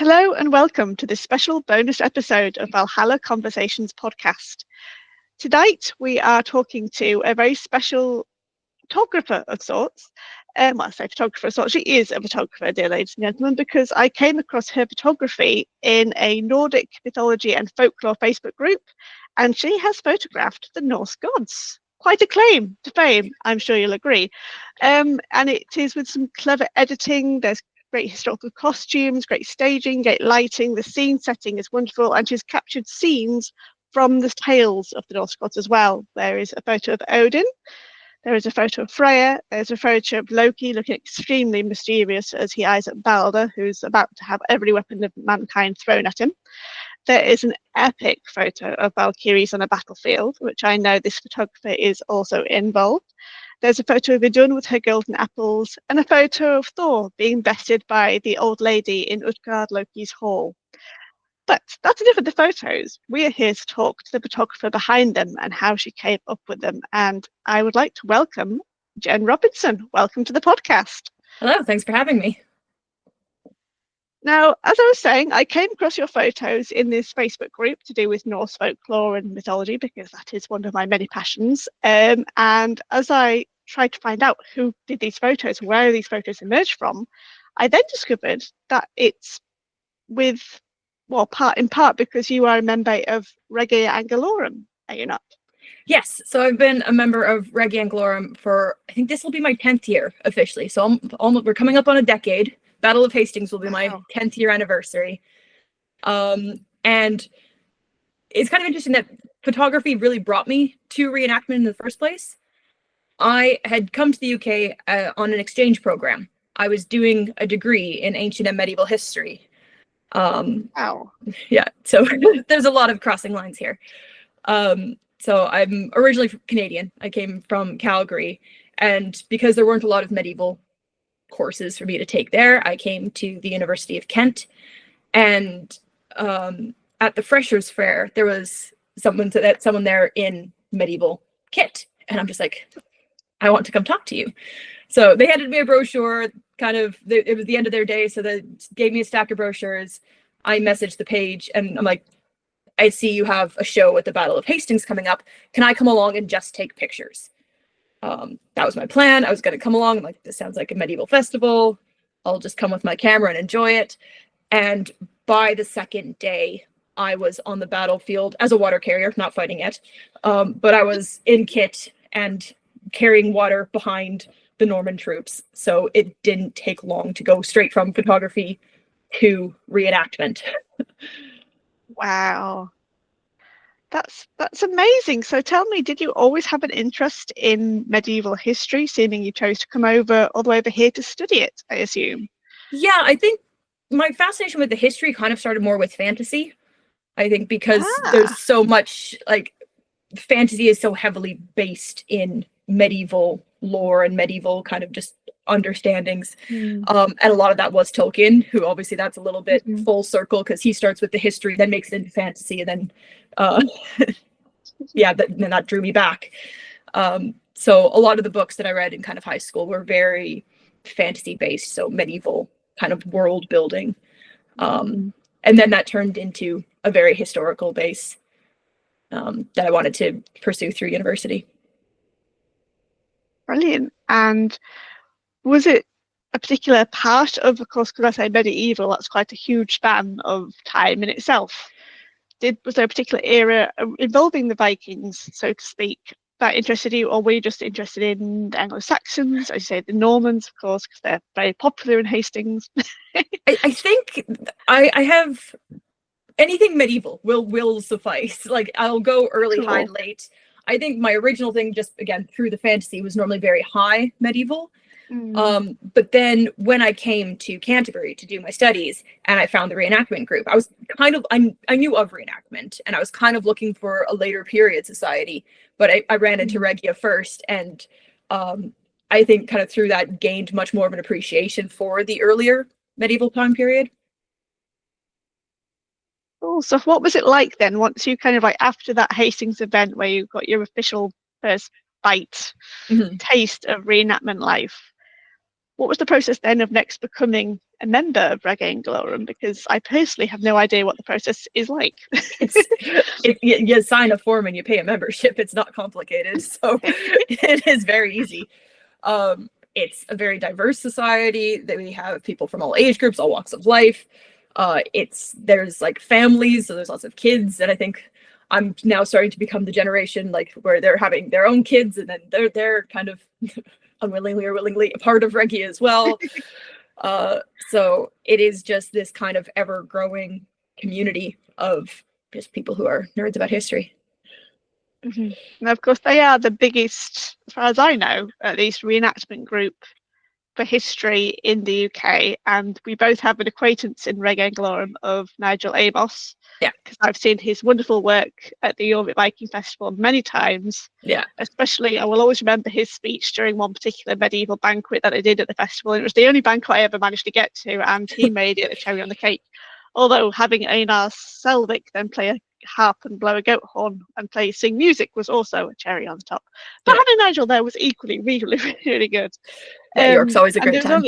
Hello and welcome to this special bonus episode of Valhalla Conversations podcast. Tonight we are talking to a very special photographer of sorts. Well, I say photographer of sorts, she is a photographer, dear ladies and gentlemen, because I came across her photography in a Nordic mythology and folklore Facebook group, and she has photographed the Norse gods. Quite a claim to fame, I'm sure you'll agree. And it is with some clever editing. There's great historical costumes, great staging, great lighting. The scene setting is wonderful, and she's captured scenes from the tales of the Norse gods as well. There is a photo of Odin, there is a photo of Freya, there's a photo of Loki looking extremely mysterious as he eyes at Balder, who's about to have every weapon of mankind thrown at him. There is an epic photo of Valkyries on a battlefield, which I know this photographer is also involved. There's a photo of Idun with her golden apples, and a photo of Thor being bested by the old lady in Utgard Loki's hall. But that's enough of the photos. We are here to talk to the photographer behind them and how she came up with them. And I would like to welcome Jenn Robinson. Welcome to the podcast. Hello, thanks for having me. Now, as I was saying, I came across your photos in this Facebook group to do with Norse folklore and mythology, because that is one of my many passions. And as I tried to find out who did these photos, where these photos emerged from, I then discovered that it's in part because you are a member of Regia Anglorum, are you not? Yes, so I've been a member of Regia Anglorum for, I think this will be my 10th year officially. So we're coming up on a decade. Battle of Hastings will be my 10th year anniversary. And it's kind of interesting that photography really brought me to reenactment in the first place. I had come to the UK on an exchange program. I was doing a degree in ancient and medieval history. Yeah, so there's a lot of crossing lines here. So I'm originally Canadian. I came from Calgary, and because there weren't a lot of medieval courses for me to take there, I came to the University of Kent, and at the Freshers' Fair there was someone there in medieval kit, and I'm just like, I want to come talk to you. So they handed me a brochure, it was the end of their day, so they gave me a stack of brochures. I messaged the page and I'm like, I see you have a show at the Battle of Hastings coming up. Can I come along and just take pictures? That was my plan. I was going to come along. I'm like, this sounds like a medieval festival. I'll just come with my camera and enjoy it. And by the second day, I was on the battlefield as a water carrier, not fighting yet. But I was in kit and carrying water behind the Norman troops. So it didn't take long to go straight from photography to reenactment. Wow. That's amazing. So tell me, did you always have an interest in medieval history, seeming you chose to come all the way over here to study it, I assume? Yeah, I think my fascination with the history kind of started more with fantasy. I think because there's so much, like, fantasy is so heavily based in medieval lore and medieval kind of just understandings. And a lot of that was Tolkien, who obviously that's a little bit full circle because he starts with the history, then makes it into fantasy, and then then that drew me back. So a lot of the books that I read in kind of high school were very fantasy based, so medieval kind of world building. And then that turned into a very historical base that I wanted to pursue through university. Brilliant. And was it a particular part of course, because I say medieval, that's quite a huge span of time in itself. Was there a particular era involving the Vikings, so to speak, that interested you, or were you just interested in the Anglo-Saxons, as you say, the Normans, of course, because they're very popular in Hastings? I think I have anything medieval will suffice. Like, I'll go early, Cool. high, late. I think my original thing, just again through the fantasy, was normally very high medieval. But then when I came to Canterbury to do my studies and I found the reenactment group, I was kind of, I knew of reenactment and I was kind of looking for a later period society, but I ran into Regia first, and I think kind of through that gained much more of an appreciation for the earlier medieval time period. Oh, so what was it like then, once you kind of like after that Hastings event where you got your official first bite, taste of reenactment life? what was the process then of next becoming a member of Regia Anglorum? Because I personally have no idea what the process is like. You sign a form and you pay a membership. It's not complicated, so it is very easy. It's a very diverse society that we have people from all age groups, all walks of life. There's like families, so there's lots of kids, and I think I'm now starting to become the generation like where they're having their own kids, and then they're kind of unwillingly or willingly a part of Regia as well. So it is just this kind of ever-growing community of just people who are nerds about history. Mm-hmm. And of course, they are the biggest, as far as I know, at least, reenactment group for history in the UK. And we both have an acquaintance in Regia Anglorum of Nigel Amos. Yeah. Because I've seen his wonderful work at the York Viking Festival many times. Yeah. Especially, I will always remember his speech during one particular medieval banquet that I did at the festival. And it was the only banquet I ever managed to get to, and he made it a cherry on the cake. Although having Einar Selvik then play a harp and blow a goat horn and sing music was also a cherry on the top. But having Nigel there was equally really, really good. Yeah, York's always a great time.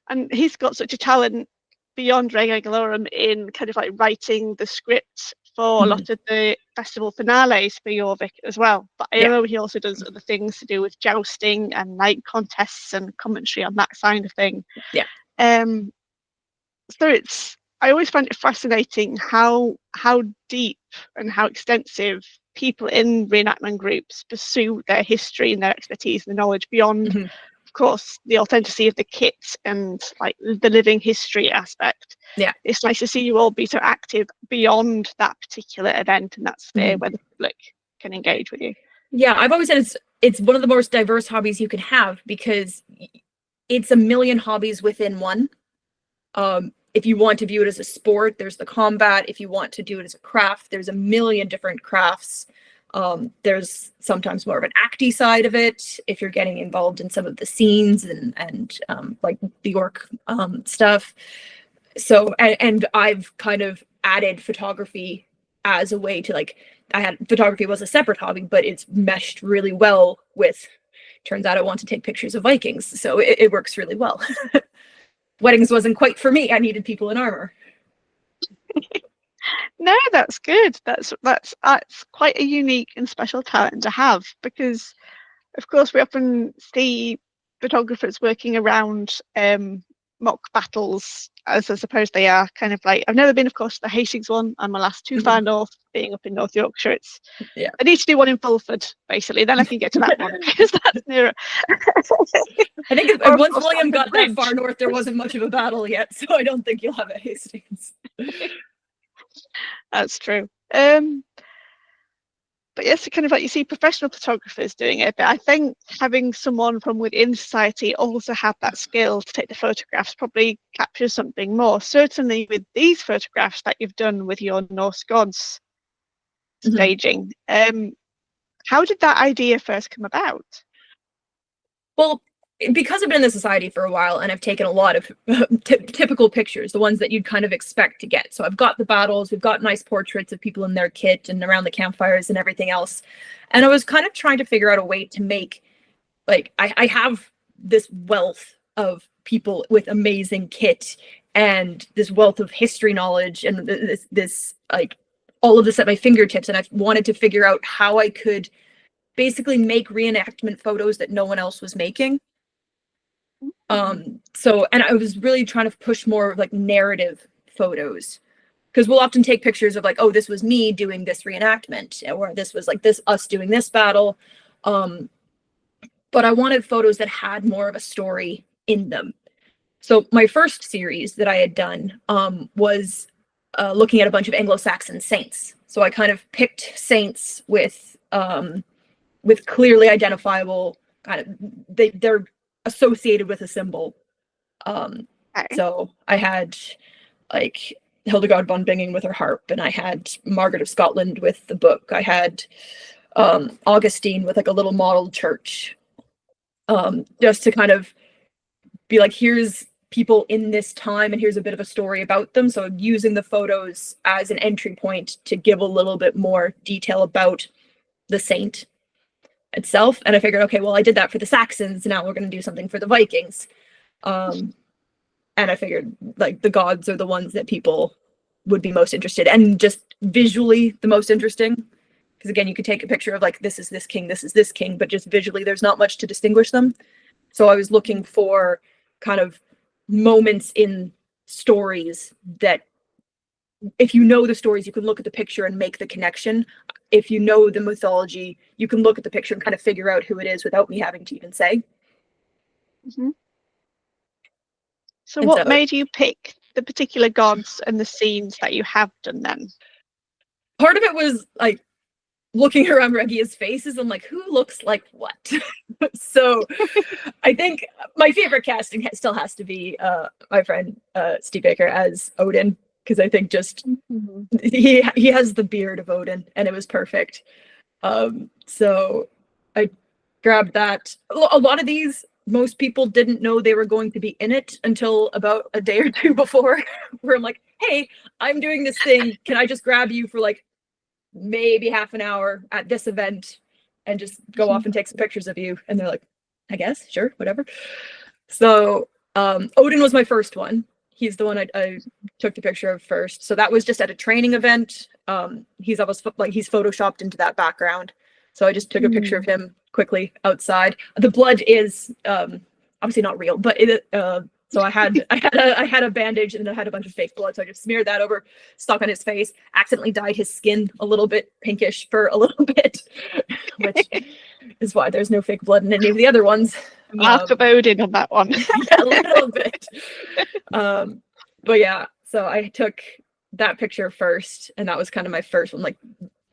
And he's got such a talent beyond Regia Anglorum in kind of like writing the script for a lot of the festival finales for Jorvik as well. But I know he also does other things to do with jousting and night contests and commentary on that side of thing. Yeah. So I always find it fascinating how deep and how extensive people in reenactment groups pursue their history and their expertise and knowledge beyond, of course, the authenticity of the kit and like the living history aspect. Yeah, it's nice to see you all be so active beyond that particular event and that sphere where the public can engage with you. Yeah, I've always said it's one of the most diverse hobbies you can have because it's a million hobbies within one. If you want to view it as a sport, there's the combat. If you want to do it as a craft, there's a million different crafts. There's sometimes more of an acty side of it if you're getting involved in some of the scenes and like the York stuff. So, and I've kind of added photography as a way to photography was a separate hobby, but it's meshed really well with, turns out I want to take pictures of Vikings. So it works really well. Weddings wasn't quite for me. I needed people in armor. No, that's good. That's quite a unique and special talent to have, because of course we often see photographers working around mock battles, as I suppose they are kind of like, I've never been, of course, the Hastings one. I'm my last too far north, being up in North Yorkshire. I need to do one in Fulford, basically, then I can get to that one because that's nearer. I think once William got that far north, there wasn't much of a battle yet, so I don't think you'll have a Hastings. That's true. But yes, kind of like you see professional photographers doing it, but I think having someone from within society also have that skill to take the photographs probably captures something more. Certainly with these photographs that you've done with your Norse gods staging. How did that idea first come about? Well, because I've been in the society for a while and I've taken a lot of typical pictures, the ones that you'd kind of expect to get. So I've got the battles, we've got nice portraits of people in their kit and around the campfires and everything else. And I was kind of trying to figure out a way to make, like, I have this wealth of people with amazing kit and this wealth of history knowledge and this like all of this at my fingertips. And I wanted to figure out how I could basically make reenactment photos that no one else was making. So, and I was really trying to push more like narrative photos, because we'll often take pictures of like, oh, this was me doing this reenactment, or this was like us doing this battle. But I wanted photos that had more of a story in them. So my first series that I had done was looking at a bunch of Anglo-Saxon saints. So I kind of picked saints with clearly identifiable kind of, they're associated with a symbol. So I had like Hildegard von Bingen with her harp, and I had Margaret of Scotland with the book. I had Augustine with like a little model church, just to kind of be like, here's people in this time and here's a bit of a story about them. So using the photos as an entry point to give a little bit more detail about the saint. itself. And I figured, okay, well, I did that for the Saxons. Now we're going to do something for the Vikings. And I figured like the gods are the ones that people would be most interested and just visually the most interesting. Because again, you could take a picture of like, this is this king, this is this king, but just visually there's not much to distinguish them. So I was looking for kind of moments in stories that if you know the stories, you can look at the picture and make the connection. If you know the mythology, you can look at the picture and kind of figure out who it is without me having to even say. Mm-hmm. So what made you pick the particular gods and the scenes that you have done then? Part of it was like looking around Regia's faces and like, who looks like what? So I think my favorite casting still has to be my friend Steve Baker as Odin, because I think just he has the beard of Odin and it was perfect. So I grabbed that. A lot of these, most people didn't know they were going to be in it until about a day or two before, where I'm like, hey, I'm doing this thing. Can I just grab you for like maybe half an hour at this event and just go off and take some pictures of you? And they're like, I guess, sure, whatever. So Odin was my first one. He's the one I took the picture of first. So that was just at a training event. He's almost like he's photoshopped into that background. So I just took a picture of him quickly outside. The blood is obviously not real, but so I had a bandage and I had a bunch of fake blood. So I just smeared that over, stuck on his face, accidentally dyed his skin a little bit pinkish for a little bit, which is why there's no fake blood in any of the other ones. Mark of Odin on that one. Yeah, a little bit. But yeah, so I took that picture first, and that was kind of my first one. Like,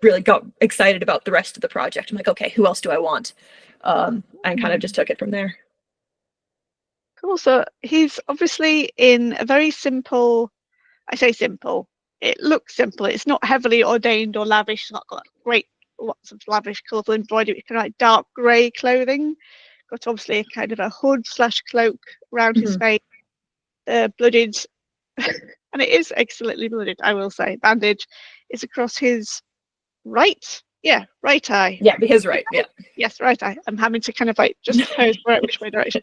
really got excited about the rest of the project. I'm like, okay, who else do I want? And kind of just took it from there. Cool. So he's obviously in a very simple, I say simple, it looks simple. It's not heavily ordained or lavish. It's not got great, lots of lavish, colourful embroidery. It's kind of like dark grey clothing. Got obviously a kind of a hood / cloak around his face. Blooded, and it is excellently blooded, I will say. Bandage is across his right eye. Yeah, his right. Yeah. Yes, right eye. I'm having to kind of like just pose which way direction.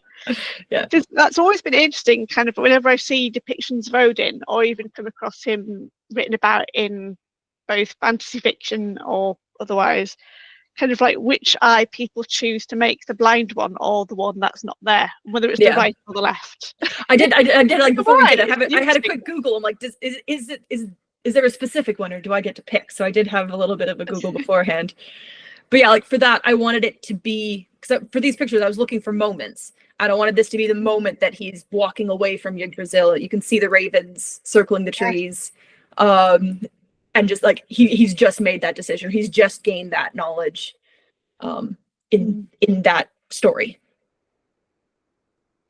Yeah. That's always been interesting, kind of whenever I see depictions of Odin or even come across him written about in both fantasy fiction or otherwise, kind of like which eye people choose to make, the blind one or the one that's not there, whether it's the right or the left. I did like before we did. I had a quick Google. I'm like, is there a specific one, or do I get to pick? So I did have a little bit of a Google beforehand. But yeah, like for that, I wanted it to be, because for these pictures, I was looking for moments. I don't wanted this to be the moment that he's walking away from Yggdrasil. You can see the ravens circling the trees. And just like, he's just made that decision. He's just gained that knowledge in that story.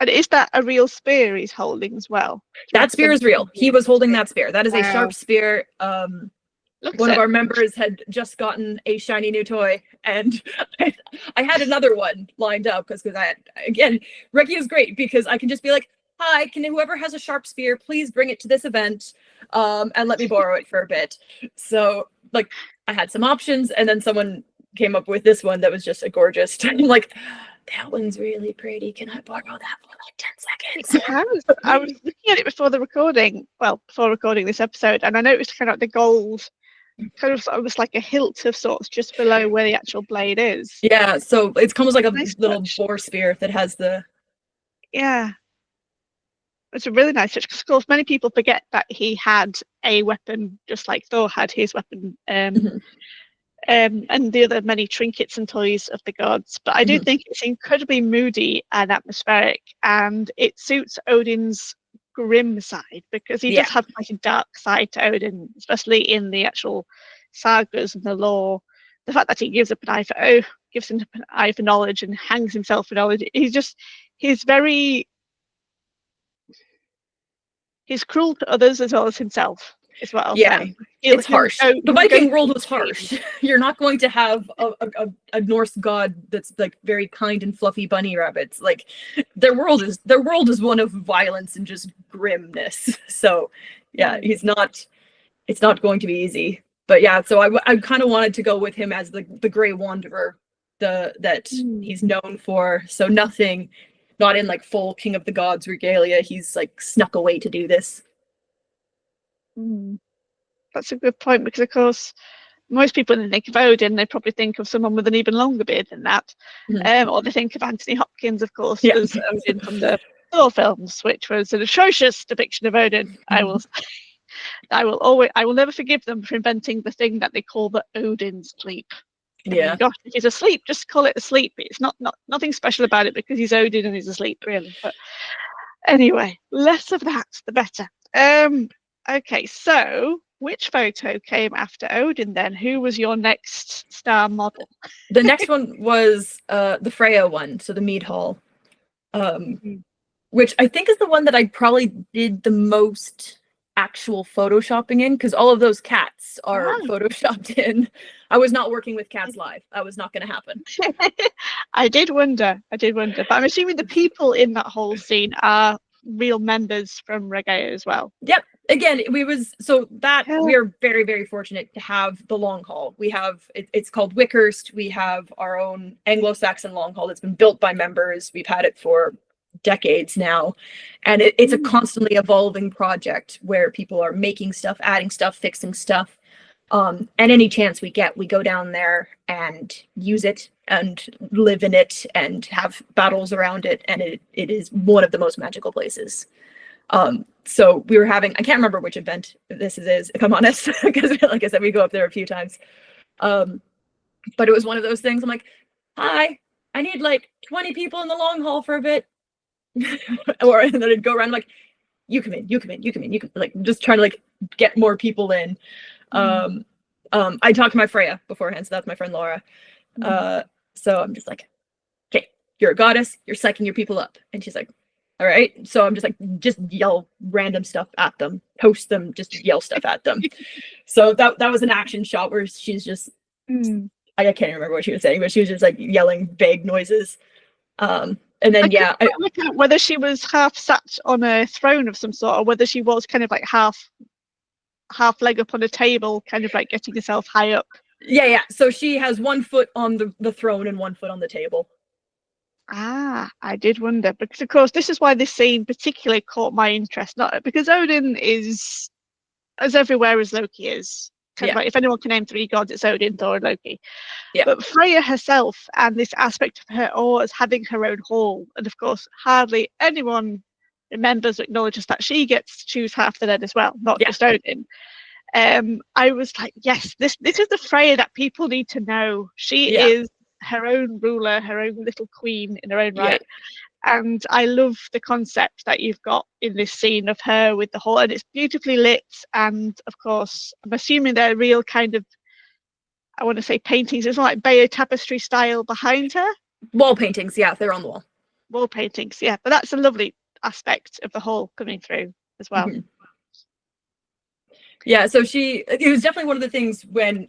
And is that a real spear he's holding as well? That spear is real. He was holding that spear. That is a sharp spear. One of our members had just gotten a shiny new toy, and I had another one lined up because Regia is great because I can just be like, hi, can whoever has a sharp spear please bring it to this event and let me borrow it for a bit. So like I had some options, and then someone came up with this one that was just a gorgeous. I'm like, that one's really pretty. Can I borrow that for like 10 seconds? I was looking at it before recording this episode, and I noticed kind of like the gold, kind of almost like a hilt of sorts just below where the actual blade is. Yeah, so it's almost like a little boar spear that has the. Yeah. It's a really nice touch, because of course many people forget that he had a weapon just like Thor had his weapon. And the other many trinkets and toys of the gods. But I do think it's incredibly moody and atmospheric, and it suits Odin's grim side, because he does have quite a dark side to Odin, especially in the actual sagas and the lore. The fact that he gives him an eye for knowledge and hangs himself for knowledge. He's cruel to others as well as himself. Is what I'll say. It's harsh. The Viking world was harsh. You're not going to have a Norse god that's like very kind and fluffy bunny rabbits. Like their world is one of violence and just grimness. So yeah, it's not going to be easy. But yeah, so I kind of wanted to go with him as the Grey Wanderer, that he's known for. So nothing, not in like full King of the Gods regalia. He's like snuck away to do this. That's a good point, because of course most people, when they think of Odin, they probably think of someone with an even longer beard than that. Or they think of Anthony Hopkins, of course, as Odin from the Thor films, which was an atrocious depiction of Odin. I will never forgive them for inventing the thing that they call the Odin sleep. I mean, gosh, if he's asleep, just call it a sleep. It's nothing special about it, because he's Odin and he's asleep, really. But anyway, less of that, the better. Okay, so which photo came after Odin then? Who was your next star model? The next one was the Freya one, so the mead hall, which I think is the one that I probably did the most actual photoshopping in, because all of those cats are photoshopped in. I was not working with cats live. That was not going to happen. I did wonder, but I'm assuming the people in that whole scene are real members from Regia as well. Yep. Again, we are very, very fortunate to have the long haul. We have it's called Wickhurst. We have our own Anglo-Saxon long haul that's been built by members. We've had it for decades now, and it's a constantly evolving project where people are making stuff, adding stuff, fixing stuff, and any chance we get, we go down there and use it and live in it and have battles around it, and it is one of the most magical places. So we were having, I can't remember which event this is, if I'm honest, because like I said, we go up there a few times, but it was one of those things. I'm like, hi, I need like 20 people in the long haul for a bit. And then I'd go around like, you come in, like just trying to like get more people in. I talked to my Freya beforehand, so that's my friend Laura. So I'm just like, okay, you're a goddess, you're psyching your people up. And she's like, all right. So I'm just like, just yell random stuff at them, post them, just yell stuff at them. So that was an action shot where she's just, I can't remember what she was saying, but she was just like yelling vague noises. And then I look at whether she was half sat on a throne of some sort, or whether she was kind of like half leg up on a table, kind of like getting herself high up. Yeah. So she has 1 foot on the throne and 1 foot on the table. I did wonder, because of course this is why this scene particularly caught my interest. Not because Odin is as everywhere as Loki is. Kind of like, if anyone can name 3 gods, it's Odin, Thor, and Loki. But Freya herself, and this aspect of her as having her own hall, and of course hardly anyone remembers or acknowledges that she gets to choose half the dead as well, not just Odin. I was like, yes, this is the Freya that people need to know. She is her own ruler, her own little queen in her own right. And I love the concept that you've got in this scene of her with the hall, and it's beautifully lit. And of course, I'm assuming they're real kind of, I want to say paintings. It's not like Bayeux tapestry style behind her. Wall paintings, they're on the wall. Wall paintings, but that's a lovely aspect of the hall coming through as well. Yeah, so it was definitely one of the things when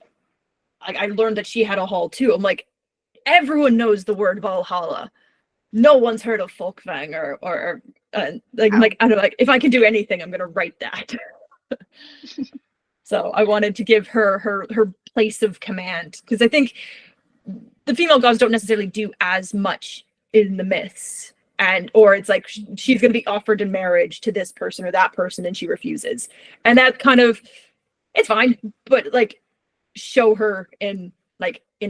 I learned that she had a hall too. I'm like, everyone knows the word Valhalla. No one's heard of Folkvang or I'm like, if I can do anything, I'm gonna write that. So I wanted to give her place of command, because I think the female gods don't necessarily do as much in the myths, or it's like she's going to be offered in marriage to this person or that person and she refuses, and that kind of, it's fine, but like show her in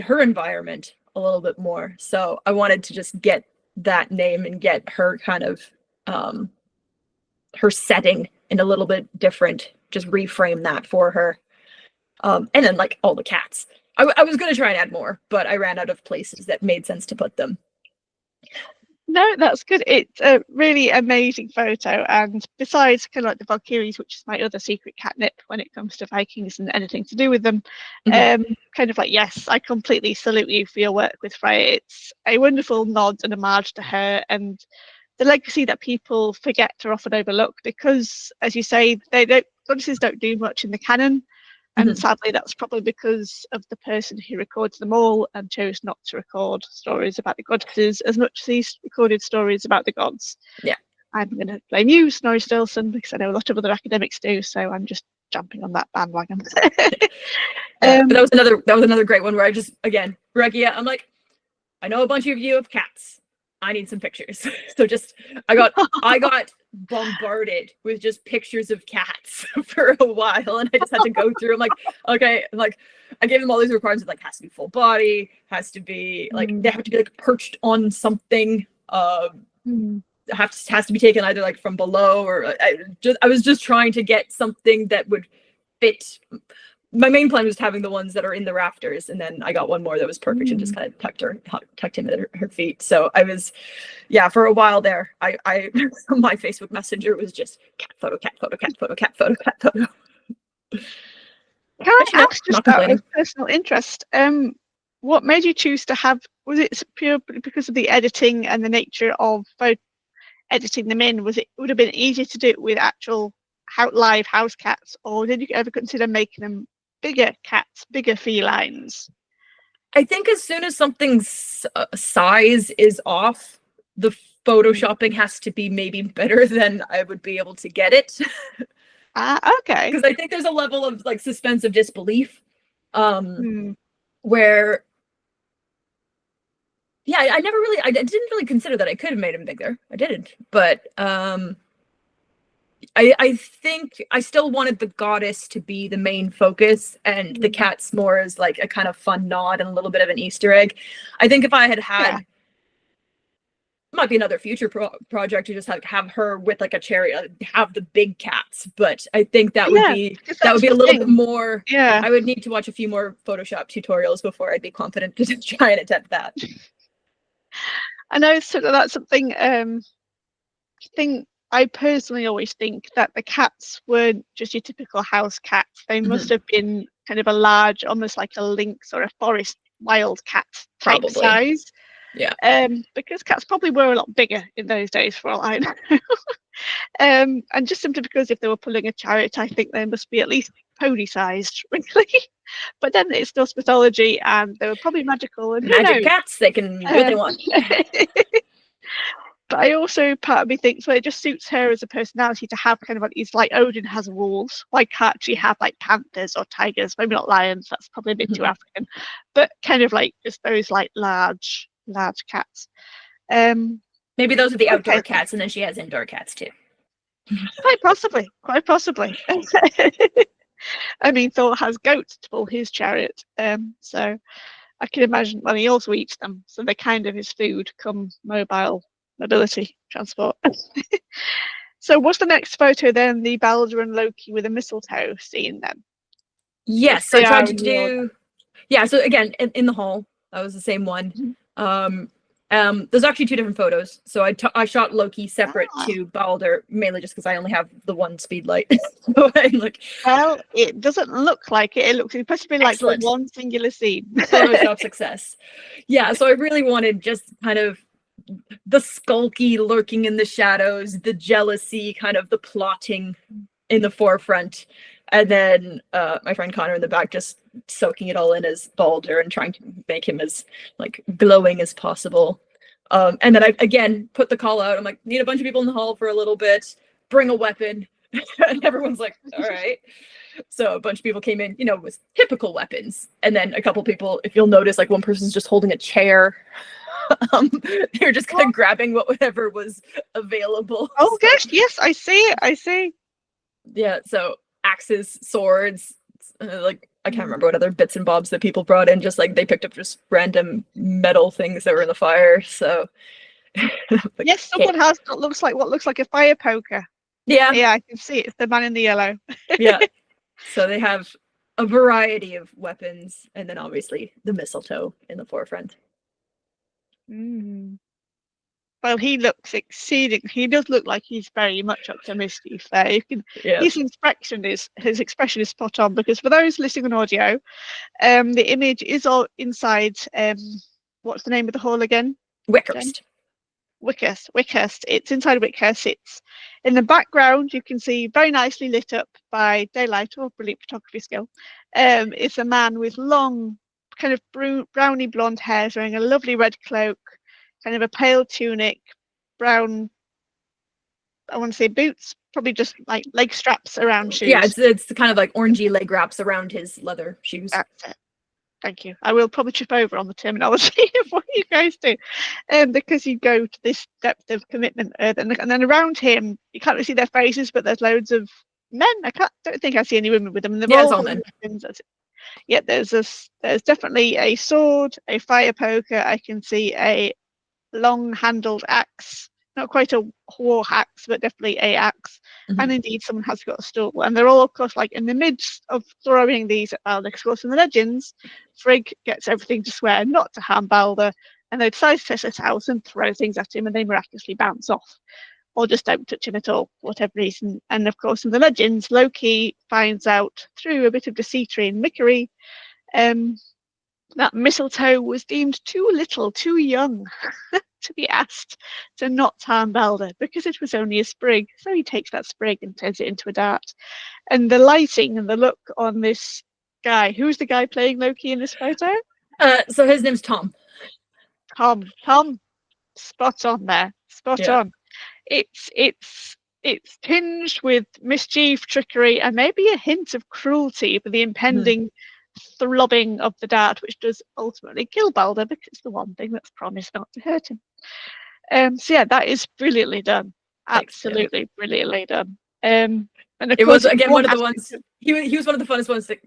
her environment a little bit more. So I wanted to just get that name and get her kind of her setting in a little bit different, just reframe that for her. And then like all the cats, I was going to try and add more, but I ran out of places that made sense to put them. No, that's good. It's a really amazing photo, and besides kind of like the Valkyries, which is my other secret catnip when it comes to Vikings and anything to do with them, kind of like, yes, I completely salute you for your work with Freya. It's a wonderful nod and homage to her and the legacy that people forget or often overlook, because, as you say, goddesses don't do much in the canon. And sadly, that's probably because of the person who records them all and chose not to record stories about the goddesses as much as he's recorded stories about the gods. Yeah. I'm going to blame you, Snorri Sturluson, because I know a lot of other academics do, so I'm just jumping on that bandwagon. But that was another great one where I just, again, Regia, I'm like, I know a bunch of you have cats. I need some pictures. So just I got bombarded with just pictures of cats for a while, and I just had to go through. I'm like, okay, like I gave them all these requirements. Like, has to be full body, has to be like they have to be like perched on something. Has to be taken either like from below, or I was just trying to get something that would fit. My main plan was having the ones that are in the rafters, and then I got one more that was perfect and just kind of tucked him at her feet. So I was, for a while there, I my Facebook Messenger was just cat photo, cat photo, cat photo, cat photo, cat photo. Can I ask, just out of personal interest, what made you choose to have? Was it pure because of the editing and the nature of editing them in? Would have been easier to do it with actual live house cats, or did you ever consider making them bigger cats, bigger felines? I think as soon as something's size is off, the photoshopping has to be maybe better than I would be able to get it. Okay. Because I think there's a level of like suspense of disbelief, where, I didn't really consider that I could have made him bigger. I didn't, but I think I still wanted the goddess to be the main focus, and the cats more as like a kind of fun nod and a little bit of an Easter egg. I think if I had might be another future project to just have her with like a chariot, have the big cats, but I think that would be a little bit more. I would need to watch a few more Photoshop tutorials before I'd be confident to try and attempt that. I know that's something. I personally always think that the cats weren't just your typical house cats. They must have been kind of a large, almost like a lynx or a forest wild cat type size. Yeah. Because cats probably were a lot bigger in those days, for all I know. And just simply because if they were pulling a chariot, I think they must be at least pony-sized, really. But then it's Norse mythology, and they were probably magical. And magic cats, they can do what they want. But I also, part of me thinks, well, it just suits her as a personality to have kind of like these, like Odin has wolves. Why can't she have like panthers or tigers? Maybe not lions. That's probably a bit too African. But kind of like just those like large cats. Maybe those are the outdoor cats, and then she has indoor cats too. Quite possibly. I mean, Thor has goats to pull his chariot. So I can imagine. Well, he also eats them, so they're kind of his food, come mobility, transport. So what's the next photo then? The Balder and Loki with a mistletoe scene then? Yes, so I tried to do. Yeah, so again, in the hall, that was the same one. There's actually two different photos. So I shot Loki separate to Balder, mainly just because I only have the one speed light. So well, it doesn't look like it. It looks supposed to be like one singular scene. Photoshop success. Yeah, so I really wanted just kind of the skulky lurking in the shadows, the jealousy, kind of the plotting in the forefront, and then my friend Connor in the back just soaking it all in as Balder and trying to make him as like glowing as possible. And then I again put the call out. I'm like, need a bunch of people in the hall for a little bit, bring a weapon. And everyone's like, all right. So a bunch of people came in, with typical weapons. And then a couple people, if you'll notice, like one person's just holding a chair. They're just kind of grabbing whatever was available. Oh gosh, yes, I see. Yeah, so axes, swords, like I can't remember what other bits and bobs that people brought in. Just like they picked up just random metal things that were in the fire. So yes, someone has got what looks like a fire poker. Yeah, I can see it. It's the man in the yellow. Yeah. So they have a variety of weapons, and then obviously the mistletoe in the forefront. Well, he looks exceeding. He does look like he's very much up to mischief there. You can his expression is spot on, because for those listening on audio, the image is all inside. What's the name of the hall again? Wickhurst. Wickhurst. It's inside Wickhurst. It's in the background. You can see very nicely lit up by daylight or brilliant photography skill. It's a man with long, kind of browny blonde hair, wearing a lovely red cloak, kind of a pale tunic, brown, I want to say boots, probably just like leg straps around shoes. Yeah, it's kind of like orangey leg wraps around his leather shoes. That's it. Thank you. I will probably trip over on the terminology of what you guys do, because you go to this depth of commitment, and then around him you can't really see their faces, but there's loads of men. Don't think I see any women with them. And they're Yeah, it's all holding men. weapons. Yeah, there's definitely a sword, a fire poker. I can see a long-handled axe, not quite a war axe, but definitely a axe. Mhm. And indeed, someone has got a stool. And they're all, of course, like in the midst of throwing these at Balder. Of course, in the legends, Frigg gets everything to swear not to harm Balder, and they decide to test his house and throw things at him, and they miraculously bounce off, or just don't touch him at all, for whatever reason. And of course, in the legends, Loki finds out through a bit of deceivery and mickery that mistletoe was deemed too little, too young to be asked to not harm Balder, because it was only a sprig. So he takes that sprig and turns it into a dart. And the lighting and the look on this guy, who's the guy playing Loki in this photo? So his name's Tom. Tom, spot on there, spot on. It's tinged with mischief, trickery, and maybe a hint of cruelty for the impending throbbing of the dart, which does ultimately kill Balder, because it's the one thing that's promised not to hurt him. So yeah, that is brilliantly done. Absolutely brilliantly done. And of it course, was again one of the ones. He was one of the funnest ones to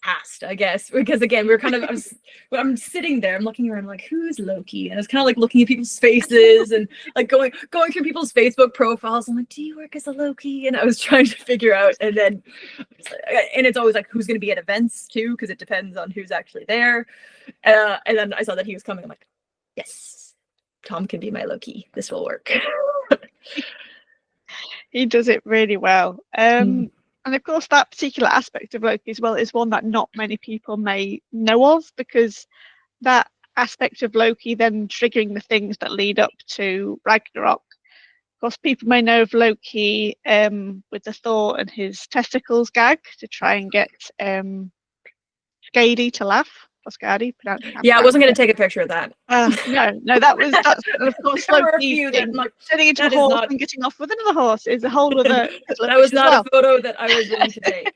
cast, I guess, because again we were kind of I'm sitting there, I'm looking around like, who's Loki, and I was kind of like looking at people's faces and like going through people's Facebook profiles. I'm like, do you work as a Loki? And I was trying to figure out, and then and it's always like who's going to be at events too, because it depends on who's actually there. And then I saw that he was coming. I'm like, yes, Tom can be my Loki. This will work. He does it really well. And of course, that particular aspect of Loki as well is one that not many people may know of, because that aspect of Loki then triggering the things that lead up to Ragnarok. Of course, people may know of Loki with the Thor and his testicles gag to try and get Skadi to laugh. Skadi, yeah, I wasn't going to take a picture of that. No, that's of course Loki turning into a horse and getting off with another horse is a whole other. That was not a photo that I was willing to take.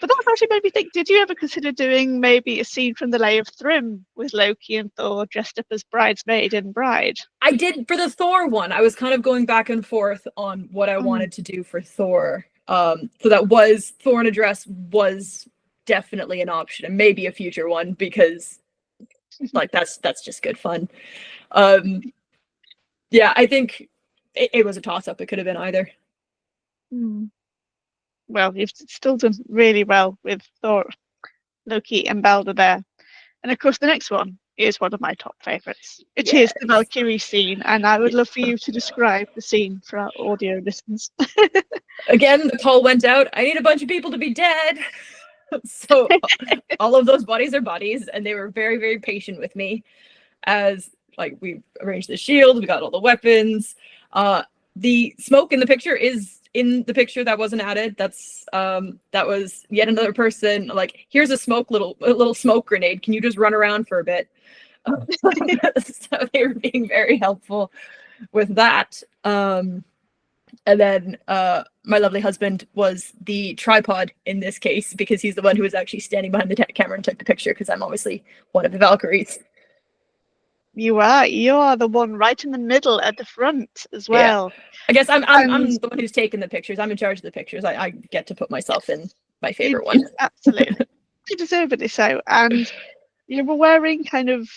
But that's actually made me think, did you ever consider doing maybe a scene from the Lay of Thrym with Loki and Thor dressed up as bridesmaid and bride? I did for the Thor one. I was kind of going back and forth on what I wanted to do for Thor. So that was Thor in a dress was definitely an option, and maybe a future one, because like that's just good fun. Yeah, I think it was a toss-up. It could have been either. Well, you've still done really well with Thor, Loki, and Balder there. And of course, the next one is one of my top favourites. It is the Valkyrie scene, and I would love for you to describe the scene for our audio listeners. Again, the call went out. I need a bunch of people to be dead. So all of those bodies are bodies, and they were very, very patient with me as like we arranged the shield, we got all the weapons. The smoke in the picture is in the picture that wasn't added. That's that was yet another person like, here's a little smoke grenade. Can you just run around for a bit? So they were being very helpful with that. And then my lovely husband was the tripod in this case, because he's the one who was actually standing behind the camera and took the picture, because I'm obviously one of the Valkyries. You are the one right in the middle at the front as well. Yeah. I guess I'm the one who's taking the pictures. I'm in charge of the pictures. I get to put myself in my favorite one. Absolutely. You deservedly so. And you were wearing kind of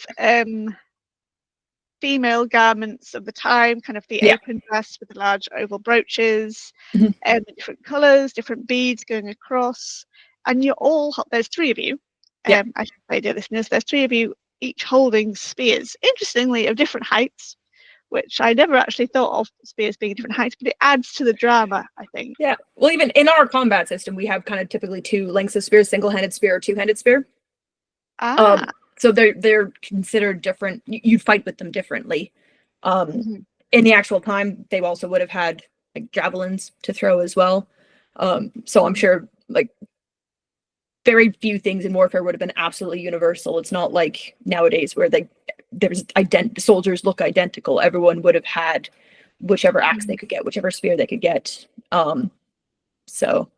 female garments of the time, kind of the apron dress with the large oval brooches, and different colours, different beads going across. And you're all, there's three of you. I should say, dear listeners, there's three of you each holding spears, interestingly of different heights, which I never actually thought of spears being different heights, but it adds to the drama, I think. Yeah. Well, even in our combat system, we have kind of typically two lengths of spears, single-handed spear or two-handed spear. So they're considered different. You fight with them differently. In the actual time, they also would have had like javelins to throw as well. So I'm sure like very few things in warfare would have been absolutely universal. It's not like nowadays where soldiers look identical. Everyone would have had whichever axe they could get, whichever spear they could get. So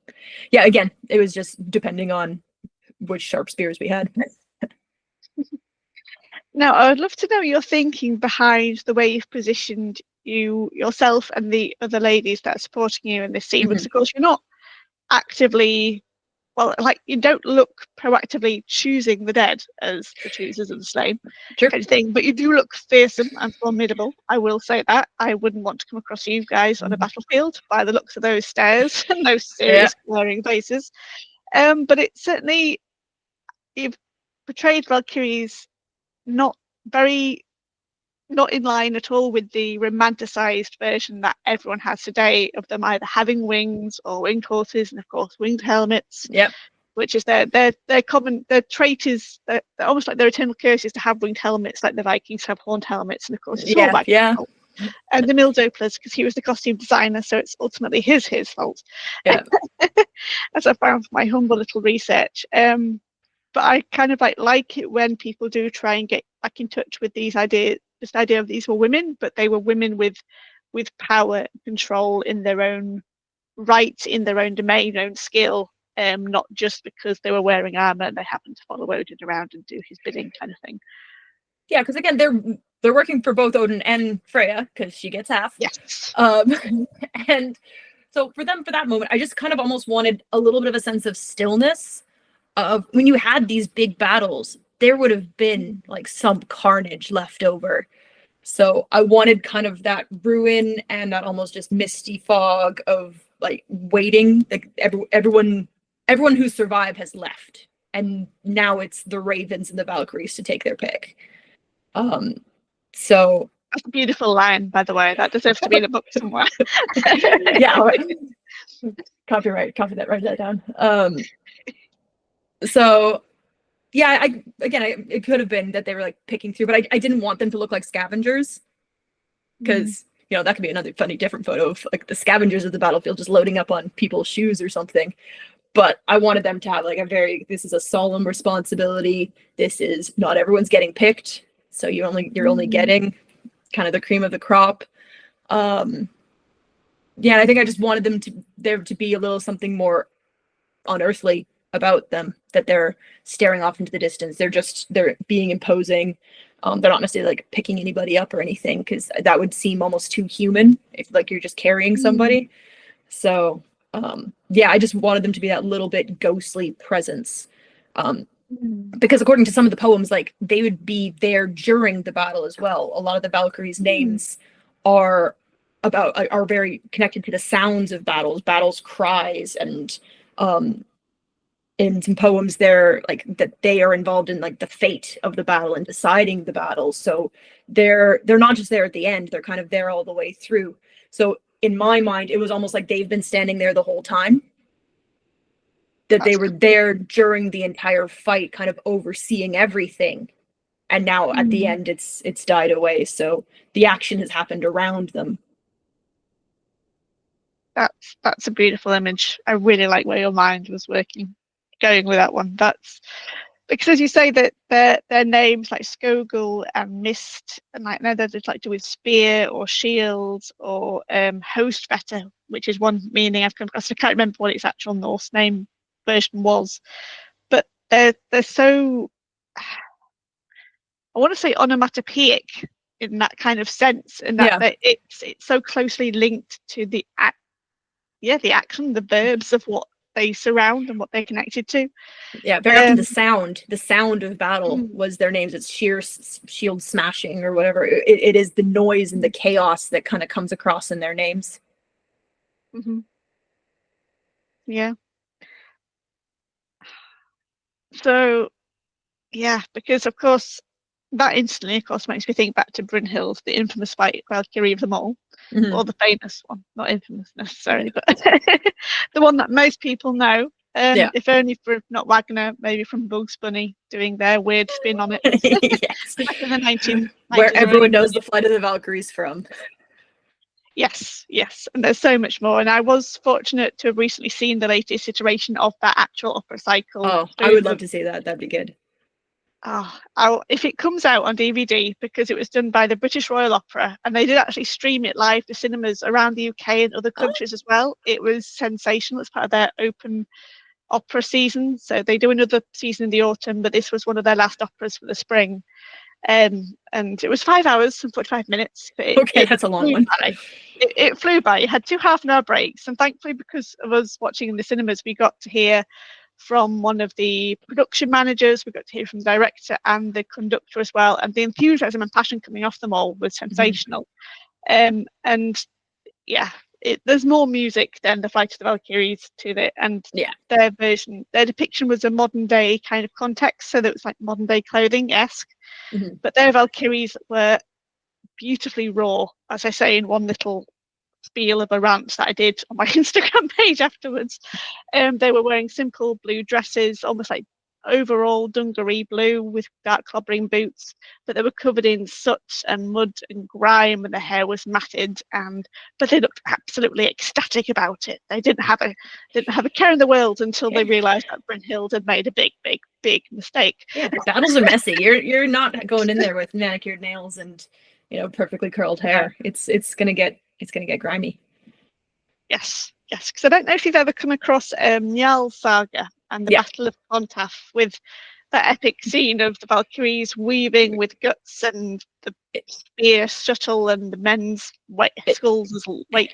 yeah, again, it was just depending on which sharp spears we had. Now, I would love to know your thinking behind the way you've positioned yourself and the other ladies that are supporting you in this scene, because of course you're not actively, well, like you don't look proactively choosing the dead as the choosers of the slain, Sure. kind of thing, but you do look fearsome and formidable. I will say that. I wouldn't want to come across you guys on a battlefield by the looks of those stairs and those serious glaring faces. But it certainly, you've portrayed Valkyries not in line at all with the romanticized version that everyone has today of them either having wings or winged horses, and of course winged helmets. Yep. Which is their common, their trait is they're almost like their eternal curse is to have winged helmets, like the Vikings have horned helmets, and of course it's all Viking fault. And the Mill Doppler's, because he was the costume designer, so it's ultimately his fault. Yeah. As I found from my humble little research. But I kind of like it when people do try and get back in touch with this idea of these were women, but they were women with power and control in their own right, in their own domain, own skill, not just because they were wearing armor and they happened to follow Odin around and do his bidding, kind of thing. Yeah, because again, they're working for both Odin and Freya because she gets half. Yes. And so for them, for that moment, I just kind of almost wanted a little bit of a sense of stillness. Of when you had these big battles, there would have been like some carnage left over. So I wanted kind of that ruin and that almost just misty fog of like waiting. Like everyone who survived has left, and now it's the Ravens and the Valkyries to take their pick. So that's a beautiful line, by the way. That deserves to be in a book somewhere. Yeah. Copy that, write that down. So yeah, it could have been that they were like picking through, but I didn't want them to look like scavengers, because that could be another funny different photo of like the scavengers of the battlefield just loading up on people's shoes or something. But I wanted them to have like this is a solemn responsibility. This is not everyone's getting picked, so you're only getting kind of the cream of the crop. Yeah, I think I just wanted there to be a little something more unearthly about them, that they're staring off into the distance. They're being imposing. They're not necessarily like picking anybody up or anything, because that would seem almost too human if like you're just carrying somebody. So yeah, I just wanted them to be that little bit ghostly presence. Because according to some of the poems, like they would be there during the battle as well. A lot of the Valkyries' names are very connected to the sounds of battles cries, and in some poems they're like that they are involved in like the fate of the battle and deciding the battle. So they're not just there at the end, they're kind of there all the way through. So in my mind, it was almost like they've been standing there the whole time, that they were there during the entire fight, kind of overseeing everything, and now at the end it's died away, so the action has happened around them. That's a beautiful image. I really like where your mind was going with that one. That's because, as you say, that their names like Skogul and Mist, and like now they're like to with spear or shields or Hostvetter, which is one meaning I've come across. I can't remember what its actual Norse name version was, but they're so, I want to say onomatopoeic in that kind of sense, and that it's so closely linked to the action, the verbs of what they surround and what they're connected to. Yeah, very often the sound of battle was their names. It's shield smashing or whatever. It is the noise and the chaos that kind of comes across in their names. Yeah. So yeah, because of course that instantly, of course, makes me think back to Brynhild, the infamous Valkyrie of them all, or the famous one, not infamous necessarily, but the one that most people know. If only for not Wagner, maybe from Bugs Bunny doing their weird spin on it. Yes. Back in the 1990s, where everyone knows the Flight of the Valkyries from. Yes, and there's so much more. And I was fortunate to have recently seen the latest iteration of that actual opera cycle. Oh, I would love to see that. That'd be good. If it comes out on DVD, because it was done by the British Royal Opera, and they did actually stream it live to cinemas around the UK and other countries as well. It was sensational. It's part of their open opera season. So they do another season in the autumn, but this was one of their last operas for the spring. And it was 5 hours and 45 minutes. But Okay, that's a long one. It flew by. It had 2 half-an-hour breaks, and thankfully, because of us watching in the cinemas, we got to hear from one of the production managers, we got to hear from the director and the conductor as well, and the enthusiasm and passion coming off them all was sensational. And yeah, there's more music than the Flight of the Valkyries to it, and their depiction was a modern day kind of context, so that it was like modern day clothing-esque. But their Valkyries were beautifully raw, as I say in one little spiel of a rant that I did on my Instagram page afterwards. They were wearing simple blue dresses, almost like overall dungaree blue with dark clobbering boots, but they were covered in soot and mud and grime, and their hair was matted, but they looked absolutely ecstatic about it. They didn't have a care in the world until they realized that Brynhild had made a big mistake. Yeah, the battles are messy. You're not going in there with manicured nails and perfectly curled hair. It's gonna get grimy. Yes, because I don't know if you've ever come across Njal Saga and the Battle of Clontarf, with that epic scene of the Valkyries weaving with guts and the spear shuttle and the men's skulls as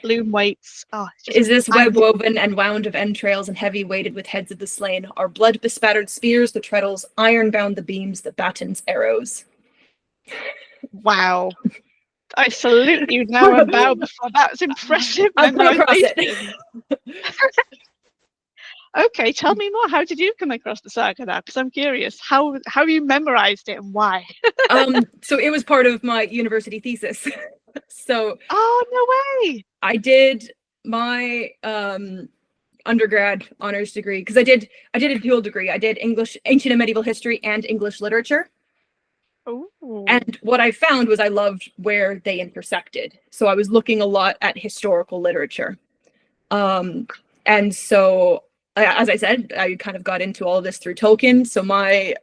loom weights. Is this web woven and wound of entrails and heavy weighted with heads of the slain? Our blood bespattered spears, the treadles, iron bound the beams, the battens arrows. Wow. I salute you now and bow before. That's impressive. I've come across it. Okay, tell me more. How did you come across the saga now? Because I'm curious. How you memorized it and why? So it was part of my university thesis. So no way. I did my undergrad honors degree, because I did a dual degree. I did English, ancient and medieval history, and English literature. Ooh. And what I found was I loved where they intersected. So I was looking a lot at historical literature. And so, as I said, I kind of got into all of this through Tolkien. So my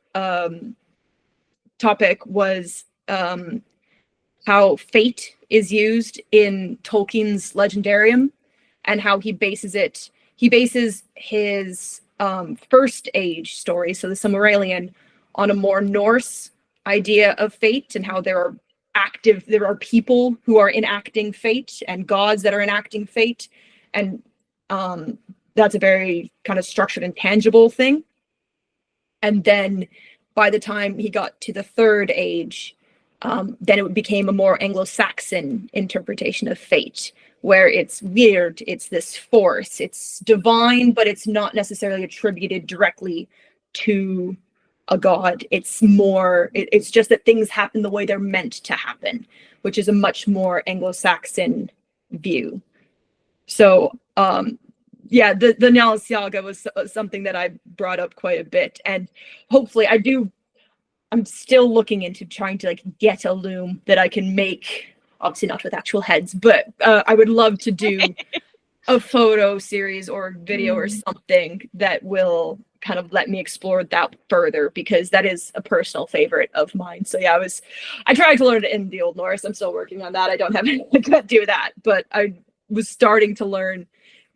topic was how fate is used in Tolkien's Legendarium, and how he bases his First Age story, so the Silmarillion, on a more Norse idea of fate, and how there are people who are enacting fate and gods that are enacting fate, and that's a very kind of structured and tangible thing. And then by the time he got to the Third Age, then it became a more Anglo-Saxon interpretation of fate, where it's weird, it's this force, it's divine, but it's not necessarily attributed directly to a god. It's more, it's just that things happen the way they're meant to happen, which is a much more Anglo-Saxon view. So the Njal Saga was something that I brought up quite a bit, and hopefully I'm still looking into trying to get a loom that I can make, obviously not with actual heads, but I would love to do a photo series or video or something that will kind of let me explore that further, because that is a personal favorite of mine. So yeah, I tried to learn it in the Old Norse. I'm still working on that. I don't have anything to do that, but I was starting to learn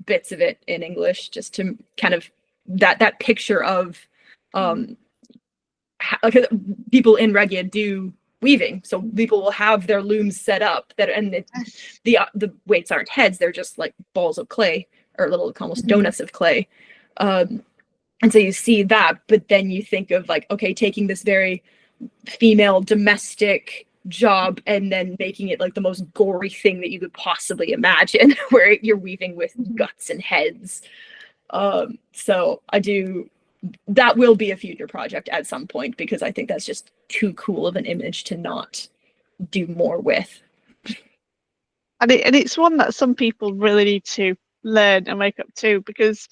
bits of it in English, just to kind of that picture of people in Regia do weaving. So people will have their looms set up the weights aren't heads, they're just like balls of clay, or little almost donuts of clay. And so you see that, but then you think of taking this very female domestic job and then making it the most gory thing that you could possibly imagine, where you're weaving with guts and heads. So that will be a future project at some point, because I think that's just too cool of an image to not do more with. And it's one that some people really need to learn and wake up to, because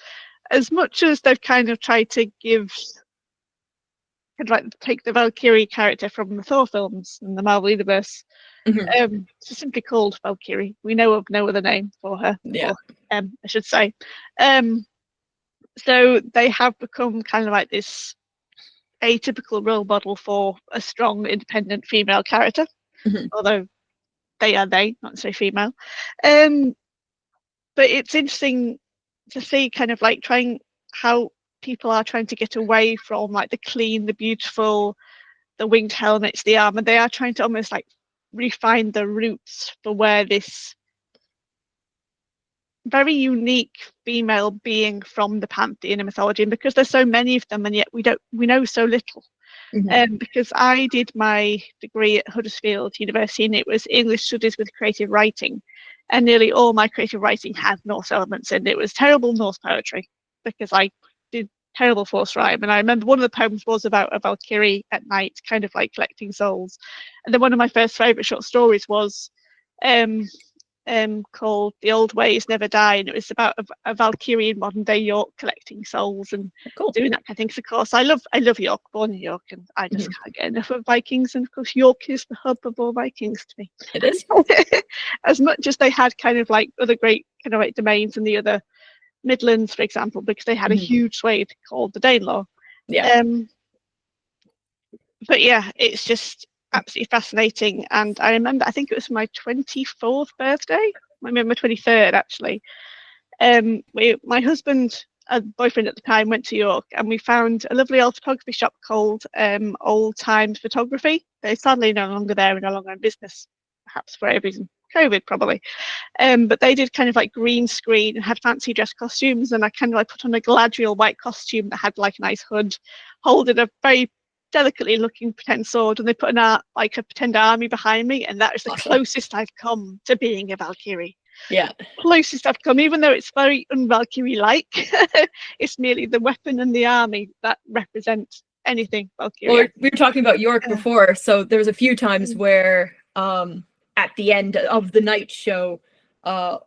as much as they've kind of tried to take the Valkyrie character from the Thor films and the Marvel Universe, she's simply called Valkyrie. We know of no other name for her. Yeah. I should say. So they have become kind of like this atypical role model for a strong, independent female character, although they, not necessarily female. But it's interesting to see kind of trying how people are trying to get away from like the clean, the beautiful, the winged helmets, the armor. They are trying to almost like refine the roots for where this very unique female being from the pantheon and mythology, and because there's so many of them and yet we know so little. Because I did my degree at Huddersfield University and it was English Studies with Creative Writing, and nearly all my creative writing had Norse elements, and it was terrible Norse poetry because I did terrible forced rhyme. And I remember one of the poems was about a Valkyrie at night, kind of like collecting souls. And then one of my first favourite short stories was called The Old Ways Never Die, and it was about a Valkyrie in modern day York collecting souls and doing that kind of thing. So of course I love York, born in York, and I just can't get enough of Vikings, and of course York is the hub of all Vikings to me. It is. As much as they had kind of like other great kind of like domains in the other Midlands, for example, because they had a huge swathe called the Danelaw. But yeah, it's just absolutely fascinating. And I remember, I think it was my 24th birthday. I remember my 23rd actually. My husband, boyfriend at the time, went to York, and we found a lovely old photography shop called Old Times Photography. They're sadly no longer there and no longer in business, perhaps for a reason. COVID probably. But they did kind of like green screen and had fancy dress costumes, and I kind of like put on a Galadriel white costume that had like a nice hood, holding a very delicately looking pretend sword, and they put like a pretend army behind me, and that is the closest I've come to being a Valkyrie. Closest I've come, even though it's very un-Valkyrie like. It's merely the weapon and the army that represent anything Valkyrie. Well, we were talking about York before, so there was a few times where at the end of the night show, there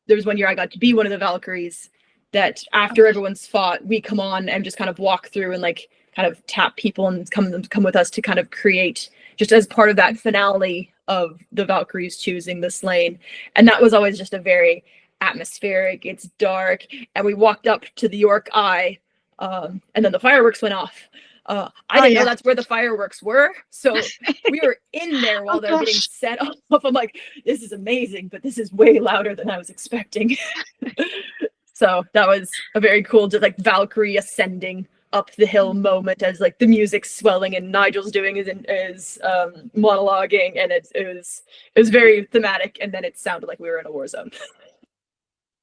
was one year I got to be one of the Valkyries, that after everyone's fought, we come on and just kind of walk through and like kind of tap people and come with us to kind of create, just as part of that finale of the Valkyries choosing the slain. And that was always just a very atmospheric, it's dark, and we walked up to the York Eye, and then the fireworks went off. I didn't know that's where the fireworks were, so we were in there while they're getting set off. I'm like, this is amazing, but this is way louder than I was expecting. So that was a very cool, just like Valkyrie ascending up the hill moment as like the music's swelling and Nigel's doing his monologuing, and it was very thematic, and then it sounded like we were in a war zone.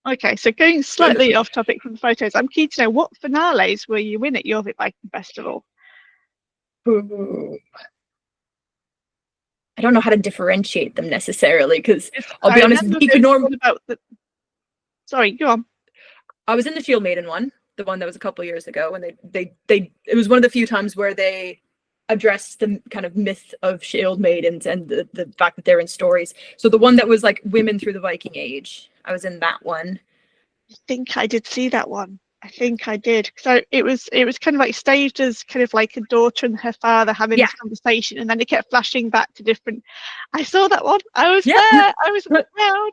Okay, so going slightly off topic from the photos, I'm keen to know, what finales were you in at Jorvik Viking Festival? I don't know how to differentiate them necessarily, because I'll be honest, Sorry, go on. I was in the Shield Maiden one, the one that was a couple years ago, and they it was one of the few times where they addressed the kind of myth of Shield Maidens and the fact that they're in stories. So the one that was like women through the Viking Age, I was in that one. I think I did see that one. I think I did. So it was kind of like staged as kind of like a daughter and her father having this conversation, and then it kept flashing back to different. I saw that one. I was there. I was proud.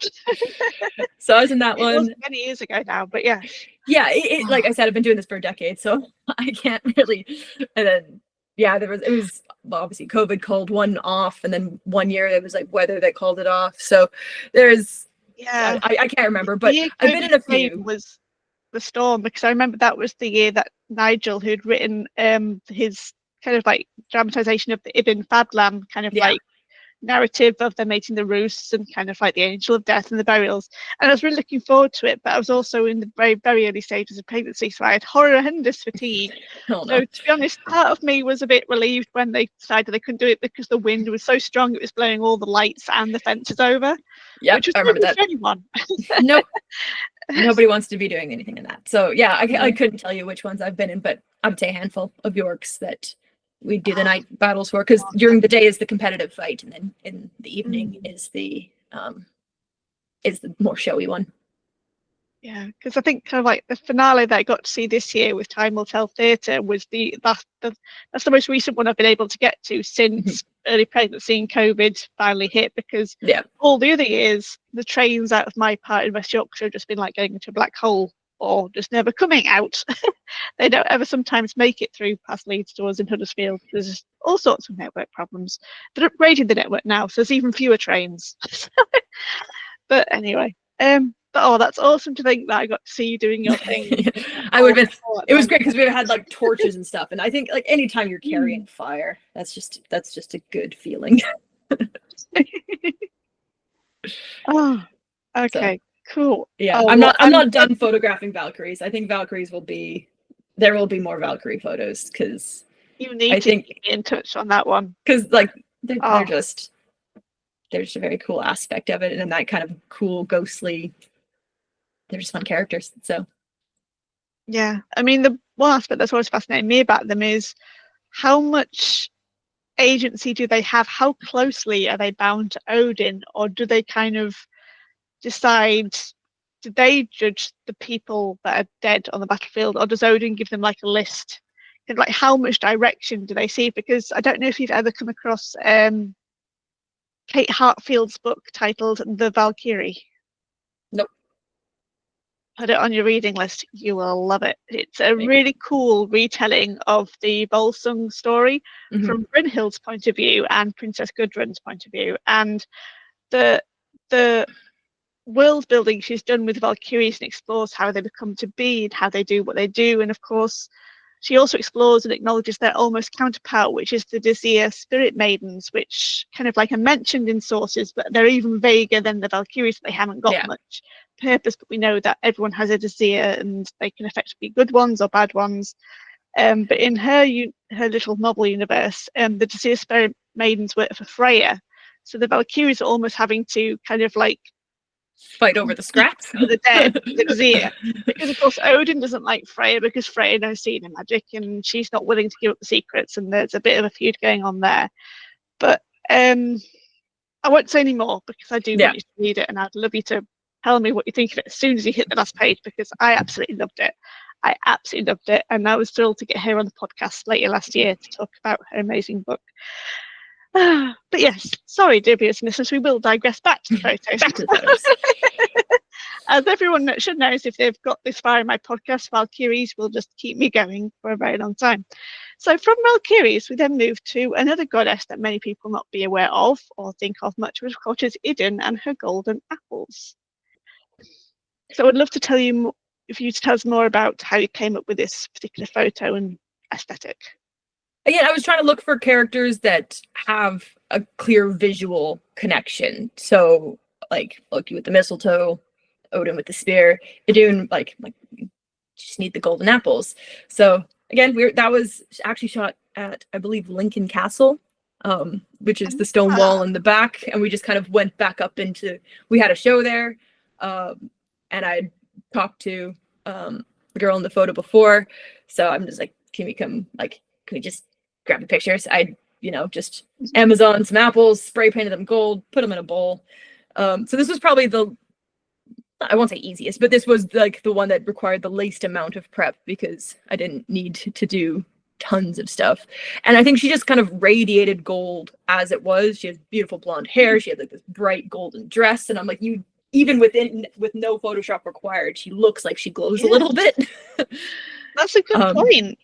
So I was in that one. It was many years ago now, but yeah. Yeah, it like I said, I've been doing this for a decade, so I can't really. And then it was obviously COVID called one off, and then one year it was like weather that called it off. So there's I can't remember, but I've been in a few. Was the storm, because I remember that was the year that Nigel, who'd written his kind of like dramatization of the Ibn Fadlan kind of like narrative of them mating the roosts and kind of like the angel of death and the burials, and I was really looking forward to it, but I was also in the very, very early stages of pregnancy, so I had horrendous fatigue. So to be honest, part of me was a bit relieved when they decided they couldn't do it, because the wind was so strong it was blowing all the lights and the fences over. Yeah, I remember that. Anyone. Nope. Nobody wants to be doing anything in that. So yeah, I couldn't tell you which ones I've been in, but I would say a handful of Yorks that we do the night battles for, because during the day is the competitive fight, and then in the evening is the more showy one. Yeah, because I think kind of like the finale that I got to see this year with Time Will Tell Theatre was that's the most recent one I've been able to get to since early pregnancy and COVID finally hit, because all the other years the trains out of my part in West Yorkshire have just been like going into a black hole or just never coming out. They don't ever sometimes make it through past Leeds to us in Huddersfield. There's all sorts of network problems. They're upgrading the network now, so there's even fewer trains. But anyway, but that's awesome to think that I got to see you doing your thing. I would have been. It was great because we had like torches and stuff, and I think like anytime you're carrying fire, that's just a good feeling. Oh, okay, cool. Yeah, Oh, I'm well, not done photographing Valkyries. I think Valkyries there will be more Valkyrie photos because you need to get in touch on that one because like they're just there's a very cool aspect of it, and then that kind of cool ghostly. They're just fun characters. So yeah, I mean the one aspect that's always fascinated me about them is how much agency do they have? How closely are they bound to Odin, or do they kind of decide? Do they judge the people that are dead on the battlefield, or does Odin give them like a list? And like, how much direction do they see? Because I don't know if you've ever come across Kate Hartfield's book titled The Valkyrie. Nope. Put it on your reading list. You will love it. It's a really cool retelling of the Volsung story from Brynhild's point of view and Princess Gudrun's point of view, and the world building she's done with Valkyries and explores how they become to be and how they do what they do. And of course, she also explores and acknowledges their almost counterpart, which is the Disir spirit maidens, which kind of like are mentioned in sources, but they're even vaguer than the Valkyries. They haven't got much purpose, but we know that everyone has a Disir and they can effectively be good ones or bad ones. But in her little novel universe, the Disir spirit maidens work for Freya. So the Valkyries are almost having to kind of like fight over the scraps for the dead, the Disir. Because of course Odin doesn't like Freya because Freya knows seeing magic and she's not willing to give up the secrets, and there's a bit of a feud going on there. But I won't say any more because I do want you to read it, and I'd love you to tell me what you think of it as soon as you hit the last page, because I absolutely loved it. And I was thrilled to get her on the podcast later last year to talk about her amazing book. But yes, sorry, dear viewers and listeners, we will digress back to the photos. As everyone should know, if they've got this far in my podcast, Valkyries will just keep me going for a very long time. So from Valkyries, we then move to another goddess that many people not be aware of or think of much, which of course is Idun and her golden apples. So I'd love to tell you if you tell us more about how you came up with this particular photo and aesthetic. Again, I was trying to look for characters that have a clear visual connection. So, like Loki with the mistletoe, Odin with the spear, Idun, like you just need the golden apples. So again, that was actually shot at, I believe, Lincoln Castle, which is the stone wall in the back, and we just kind of went back up into. We had a show there, and I talked to the girl in the photo before, so I'm just like, can we just grab the pictures? I, just Amazon some apples, spray painted them gold, put them in a bowl. So this was probably I won't say easiest, but this was like the one that required the least amount of prep because I didn't need to do tons of stuff. And I think she just kind of radiated gold as it was. She had beautiful blonde hair. She had like this bright golden dress. And I'm like, even with no Photoshop required, she looks like she glows a little bit. That's a good point.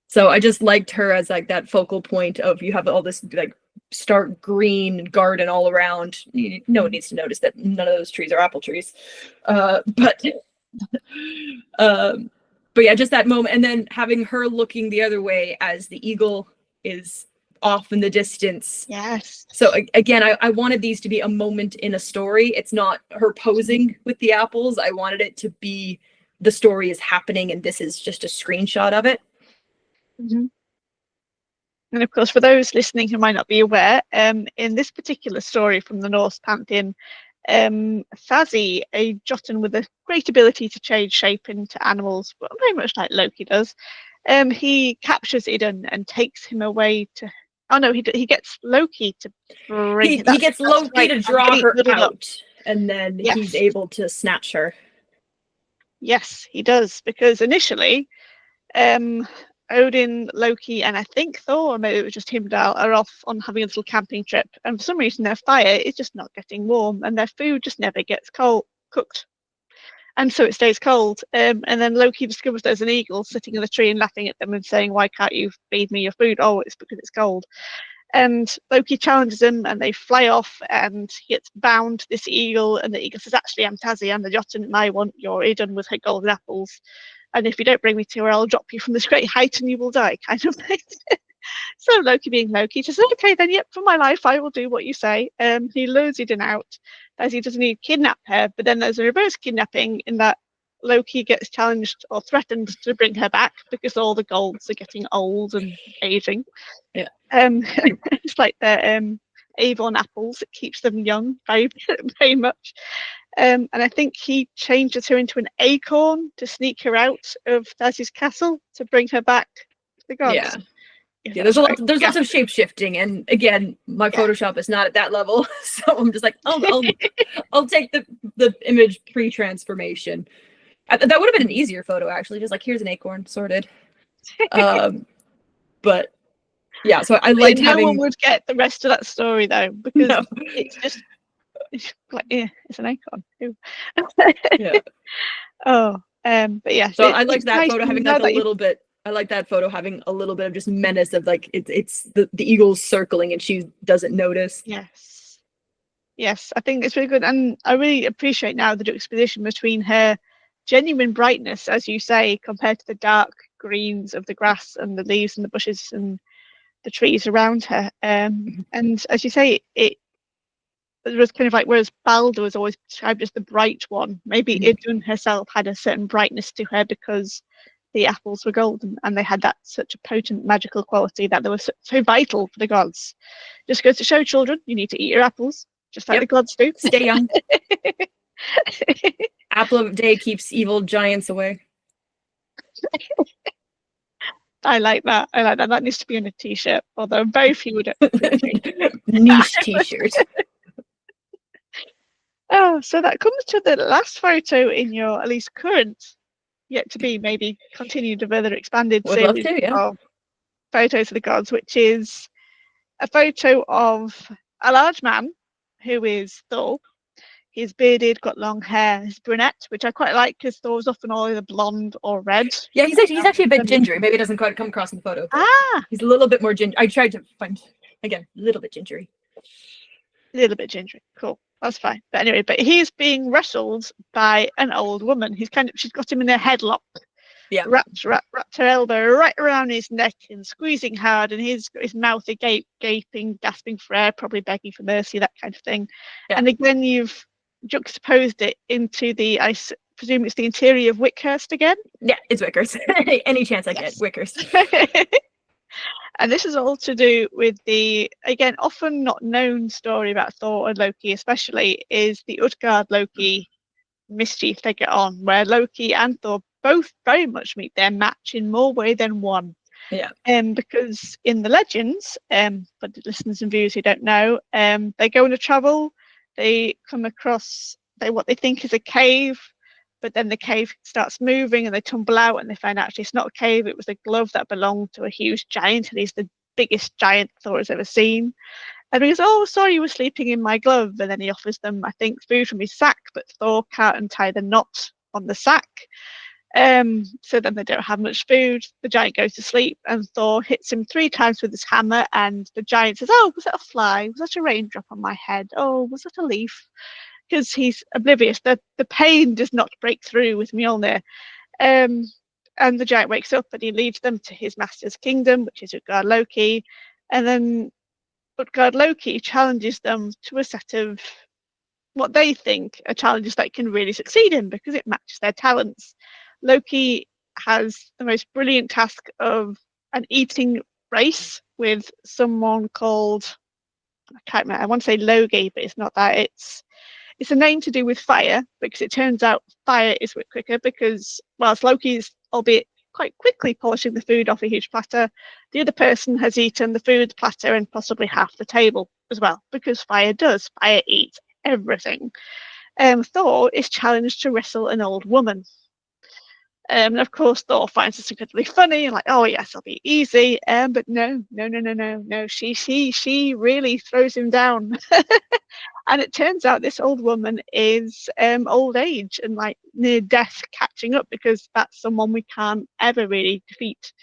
So I just liked her as like that focal point of, you have all this like stark green garden all around. No one needs to notice that none of those trees are apple trees. But yeah, just that moment. And then having her looking the other way as the eagle is off in the distance. Yes. So again, I wanted these to be a moment in a story. It's not her posing with the apples. I wanted it to be the story is happening and this is just a screenshot of it. Mm-hmm. And of course, for those listening who might not be aware, in this particular story from the Norse pantheon, Fazi, a Jotun with a great ability to change shape into animals, but very much like Loki does, he captures Idun and takes him away to. Oh no, he gets Loki to bring. He gets Loki to draw her out, and then he's able to snatch her. Yes, he does, because initially, Odin, Loki, and I think Thor, or maybe it was just Heimdall, are off on having a little camping trip, and for some reason their fire is just not getting warm, and their food just never gets cooked, and so it stays cold. And then Loki discovers there's an eagle sitting in a tree and laughing at them and saying, "Why can't you feed me your food?" "Oh, it's because it's cold." And Loki challenges him, and they fly off, and he gets bound to this eagle, and the eagle says, actually, I'm Tassie, I'm the Jotun, and I want your Idun with her golden apples. And if you don't bring me to her, I'll drop you from this great height and you will die, kind of thing. So Loki, being Loki, just says, okay, then, yep, for my life, I will do what you say. He lures Idun out, as he doesn't need to kidnap her, but then there's a reverse kidnapping in that Loki gets challenged or threatened to bring her back because all the golds are getting old and aging. Yeah. It's like the Avon apples, it keeps them young very, very much. And I think he changes her into an acorn to sneak her out of Tassie's castle to bring her back to the gods. Yeah, there's lots of shape shifting, and again, my Photoshop is not at that level, so I'm just like, I'll take the image pre-transformation. That would have been an easier photo, actually, just like, here's an acorn, sorted. But yeah, so I liked having. No one would get the rest of that story though, because it's just like, yeah, it's an acorn. Yeah. But yeah. So I liked that photo having like a little bit. I like that photo having a little bit of just menace of like it's the eagle's circling and she doesn't notice. Yes, I think it's really good, and I really appreciate now the juxtaposition between her genuine brightness, as you say, compared to the dark greens of the grass and the leaves and the bushes and the trees around her. And as you say, it was kind of like, whereas Balder was always described as the bright one, maybe Idun herself had a certain brightness to her because the apples were golden and they had that such a potent magical quality that they were so vital for the gods. Just goes to show, children, you need to eat your apples, just like the gods do. Stay young. Apple of day keeps evil giants away. I like that. That needs to be on a t-shirt, although very few would niche t-shirt. Oh, so that comes to the last photo in your at least current, yet to be maybe continued or further expanded series of photos of the gods, which is a photo of a large man who is Thor. He's bearded, got long hair, he's brunette, which I quite like because Thor's often either blonde or red. Yeah, he's actually a bit gingery. Maybe it doesn't quite come across in the photo. He's a little bit more ginger. I tried to find, again, a little bit gingery. A little bit gingery. Cool. That's fine. But anyway, but he's being wrestled by an old woman. She's got him in a headlock. Yeah. Wrapped her elbow right around his neck and squeezing hard, and he's got his mouth agape, gaping, gasping for air, probably begging for mercy, that kind of thing. Yeah. And again, you've juxtaposed it into the, I presume it's the interior of Wickhurst again? Yeah, it's Wickhurst. Any chance I get, Wickhurst. And this is all to do with the, again, often not known story about Thor and Loki, especially, is the Utgard-Loki mischief they get on, where Loki and Thor both very much meet their match in more way than one. Yeah. Because in the legends, for the listeners and viewers who don't know, they go on a travel, they come across what they think is a cave, but then the cave starts moving and they tumble out and they find out actually it's not a cave, it was a glove that belonged to a huge giant, and he's the biggest giant Thor has ever seen. And he goes, oh, sorry, you were sleeping in my glove. And then he offers them, I think, food from his sack, but Thor can't untie the knot on the sack. So then they don't have much food. The giant goes to sleep and Thor hits him 3 times with his hammer, and the giant says, oh, was that a fly? Was that a raindrop on my head? Oh, was that a leaf? Because he's oblivious that the pain does not break through with Mjolnir. And the giant wakes up and he leads them to his master's kingdom, which is Utgard-Loki. And then Utgard-Loki challenges them to a set of what they think are challenges that can really succeed in because it matches their talents. Loki has the most brilliant task of an eating race with someone called, I can't remember, I want to say Logi, but it's not that. It's a name to do with fire, because it turns out fire is quicker, because whilst Loki's, albeit quite quickly, polishing the food off a huge platter, the other person has eaten the food, the platter, and possibly half the table as well, because fire eats everything. Thor is challenged to wrestle an old woman. And of course, Thor finds this incredibly funny and like, oh yes, it'll be easy. But no. She really throws him down. And it turns out this old woman is old age and like near death catching up, because that's someone we can't ever really defeat.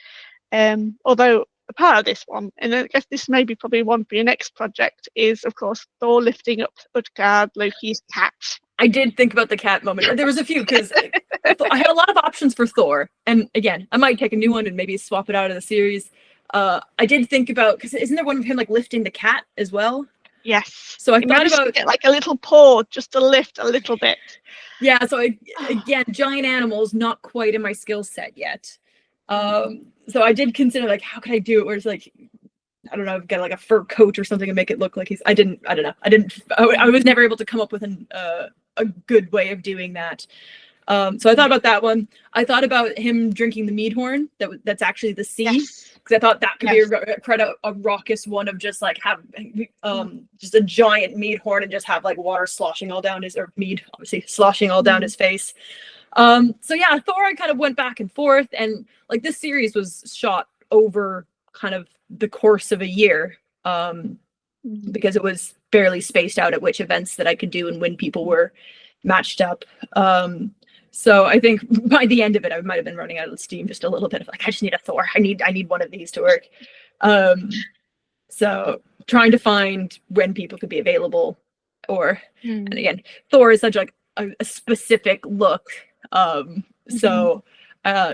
Although a part of this one, and I guess this may be probably one for your next project, is of course Thor lifting up Utgard, Loki's cat. I did think about the cat moment. There was a few, because I had a lot of options for Thor, and again, I might take a new one and maybe swap it out of the series. I did think about, because isn't there one of him like lifting the cat as well? Yes. So I He thought managed to about get like a little paw just to lift a little bit. Yeah, so again, giant animals, not quite in my skill set yet. So I did consider, like, how could I do it where it's like, I don't know, get like a fur coat or something and make it look like I was never able to come up with a good way of doing that. So I thought about that one. I thought about him drinking the mead horn. That's actually the sea. Yes. Because I thought that could be a raucous one of just like have just a giant mead horn and just have like water sloshing all down mead obviously sloshing all down his face. So yeah, Thor, I kind of went back and forth, and like this series was shot over kind of the course of a year, because it was fairly spaced out at which events that I could do and when people were matched up. So I think by the end of it, I might have been running out of steam just a little bit of like, I just need a Thor. I need one of these to work. So trying to find when people could be available, and again, Thor is such like a specific look. So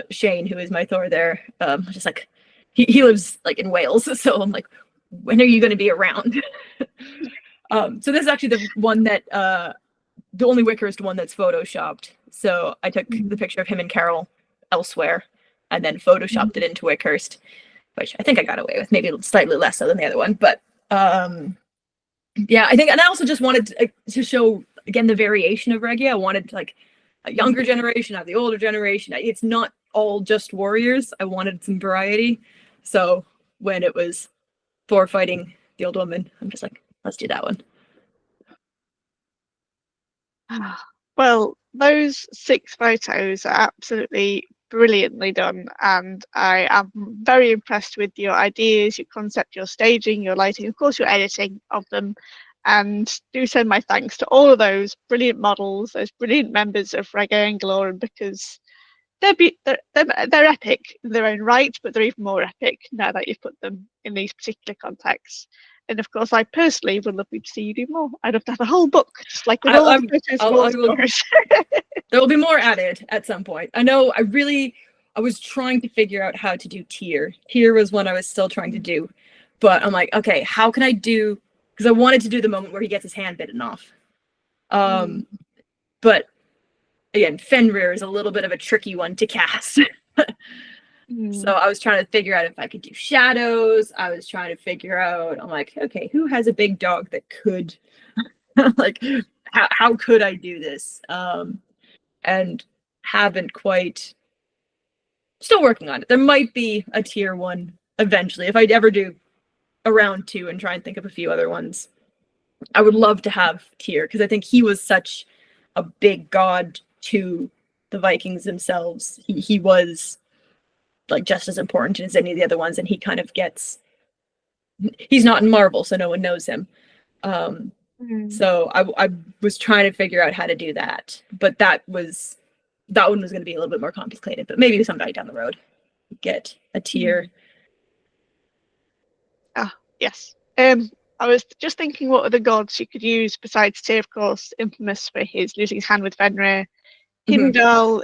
Shane, who is my Thor there, just like he lives like in Wales, so I'm like, when are you going to be around? So this is actually the one that the only Wickhurst one that's photoshopped. So I took the picture of him and Carol elsewhere and then photoshopped it into Wickhurst, which I think I got away with, maybe slightly less so than the other one. But yeah, I think, and I also just wanted to show again the variation of Regia. I wanted like a younger generation, have the older generation. It's not all just warriors. I wanted some variety. So when it was Thor fighting the old woman, I'm just like, let's do that one. Well, those 6 photos are absolutely brilliantly done, and I am very impressed with your ideas, your concept, your staging, your lighting, of course your editing of them, and do send my thanks to all of those brilliant models, those brilliant members of Regia Anglorum, because they're epic in their own right, but they're even more epic now that you've put them in these particular contexts. And of course, I personally would love to see you do more. I'd love to have a whole book, just like with all the photos. There will be more added at some point. I know. I was trying to figure out how to do Tyr. Tyr was one I was still trying to do, but I'm like, okay, how can I do? Because I wanted to do the moment where he gets his hand bitten off. But again, Fenrir is a little bit of a tricky one to cast. So I was trying to figure out if I could do shadows. I was trying to figure out, I'm like, okay, who has a big dog that could, like, how could I do this? And haven't quite, still working on it. There might be a Tyr one eventually. If I'd ever do a round 2 and try and think of a few other ones, I would love to have Tyr, because I think he was such a big god to the Vikings themselves. He was like just as important as any of the other ones, and he kind of he's not in Marvel, so no one knows him. So I was trying to figure out how to do that, but that one was going to be a little bit more complicated, but maybe someday down the road get a Tyr. Yes. I was just thinking what other gods you could use besides Tyr, of course, infamous for his losing his hand with Fenrir. Heimdall,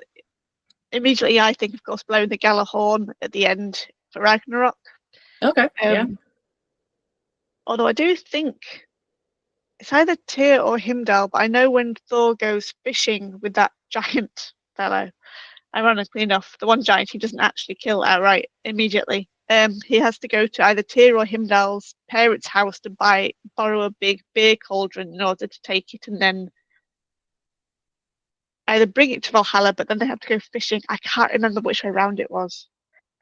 immediately I think, of course, blowing the Gjallarhorn at the end for Ragnarok. Okay, yeah. Although I do think it's either Tyr or Heimdall, but I know when Thor goes fishing with that giant fellow, ironically enough, the one giant he doesn't actually kill outright immediately. He has to go to either Tyr or Heimdall's parents' house to borrow a big beer cauldron in order to take it, and then either bring it to Valhalla, but then they have to go fishing. I can't remember which way round it was.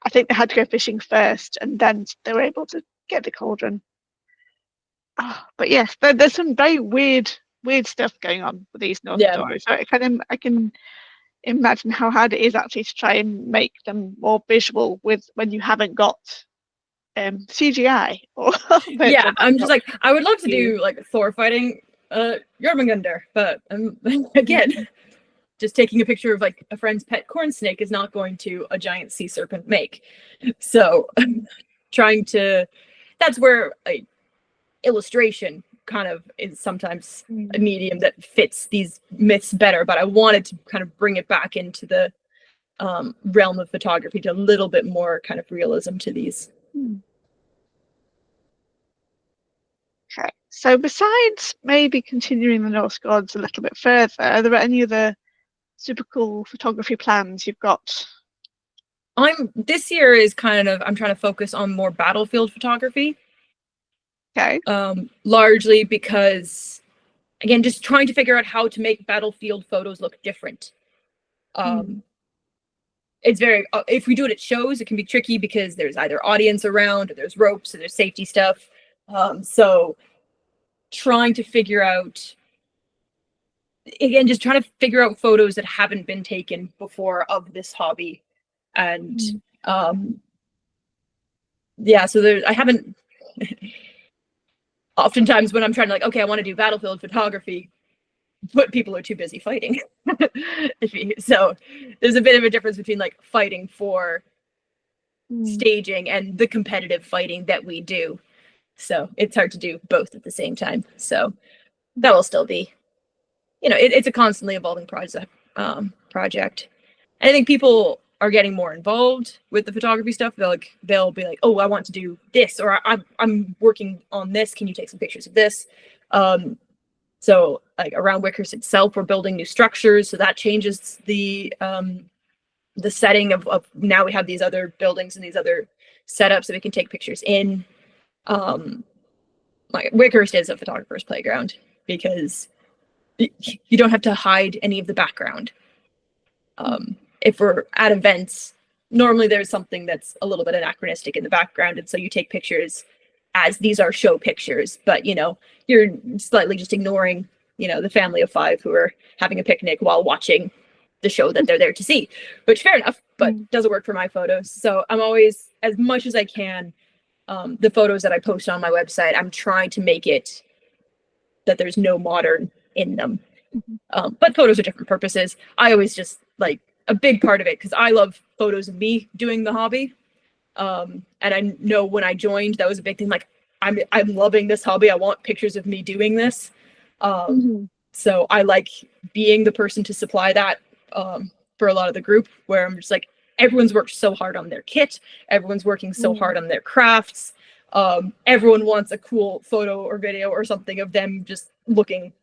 I think they had to go fishing first, and then they were able to get the cauldron. But yes, there's some very weird stuff going on with these Norse stories. So I can imagine how hard it is actually to try and make them more visual when you haven't got CGI. Yeah, I'm just like, I would love to do like Thor fighting Jormungandr, but again, just taking a picture of like a friend's pet corn snake is not going to a giant sea serpent make. So that's where illustration kind of is sometimes a medium that fits these myths better, but I wanted to kind of bring it back into the realm of photography to a little bit more kind of realism to these. Okay, so besides maybe continuing the Norse gods a little bit further, are there any other super cool photography plans you've got? This year is kind of, I'm trying to focus on more battlefield photography. Okay. Largely because, again, just trying to figure out how to make battlefield photos look different. It's very, if we do it at shows, it can be tricky because there's either audience around, or there's ropes, or there's safety stuff. So trying to figure out, again, just trying to figure out photos that haven't been taken before of this hobby. And yeah, so I haven't, oftentimes when I'm trying to like, okay, I want to do battlefield photography, but people are too busy fighting. So there's a bit of a difference between like fighting for staging and the competitive fighting that we do. So it's hard to do both at the same time. So that will still be, it's a constantly evolving project. And I think people are getting more involved with the photography stuff. They'll be like, oh, I want to do this, or I'm working on this. Can you take some pictures of this? So like around Wickhurst itself, we're building new structures. So that changes the setting of now we have these other buildings and these other setups that we can take pictures in. Like Wickhurst is a photographer's playground because you don't have to hide any of the background. If we're at events, normally there's something that's a little bit anachronistic in the background. And so you take pictures as these are show pictures, but you're slightly just ignoring, the family of 5 who are having a picnic while watching the show that they're there to see, which fair enough, but doesn't work for my photos. So I'm always, as much as I can, the photos that I post on my website, I'm trying to make it that there's no modern in them. But photos are different purposes. I always just like a big part of it because I love photos of me doing the hobby. And I know when I joined, that was a big thing. Like, I'm loving this hobby. I want pictures of me doing this. So I like being the person to supply that for a lot of the group, where I'm just like, everyone's worked so hard on their kit. Everyone's working so hard on their crafts. Everyone wants a cool photo or video or something of them just looking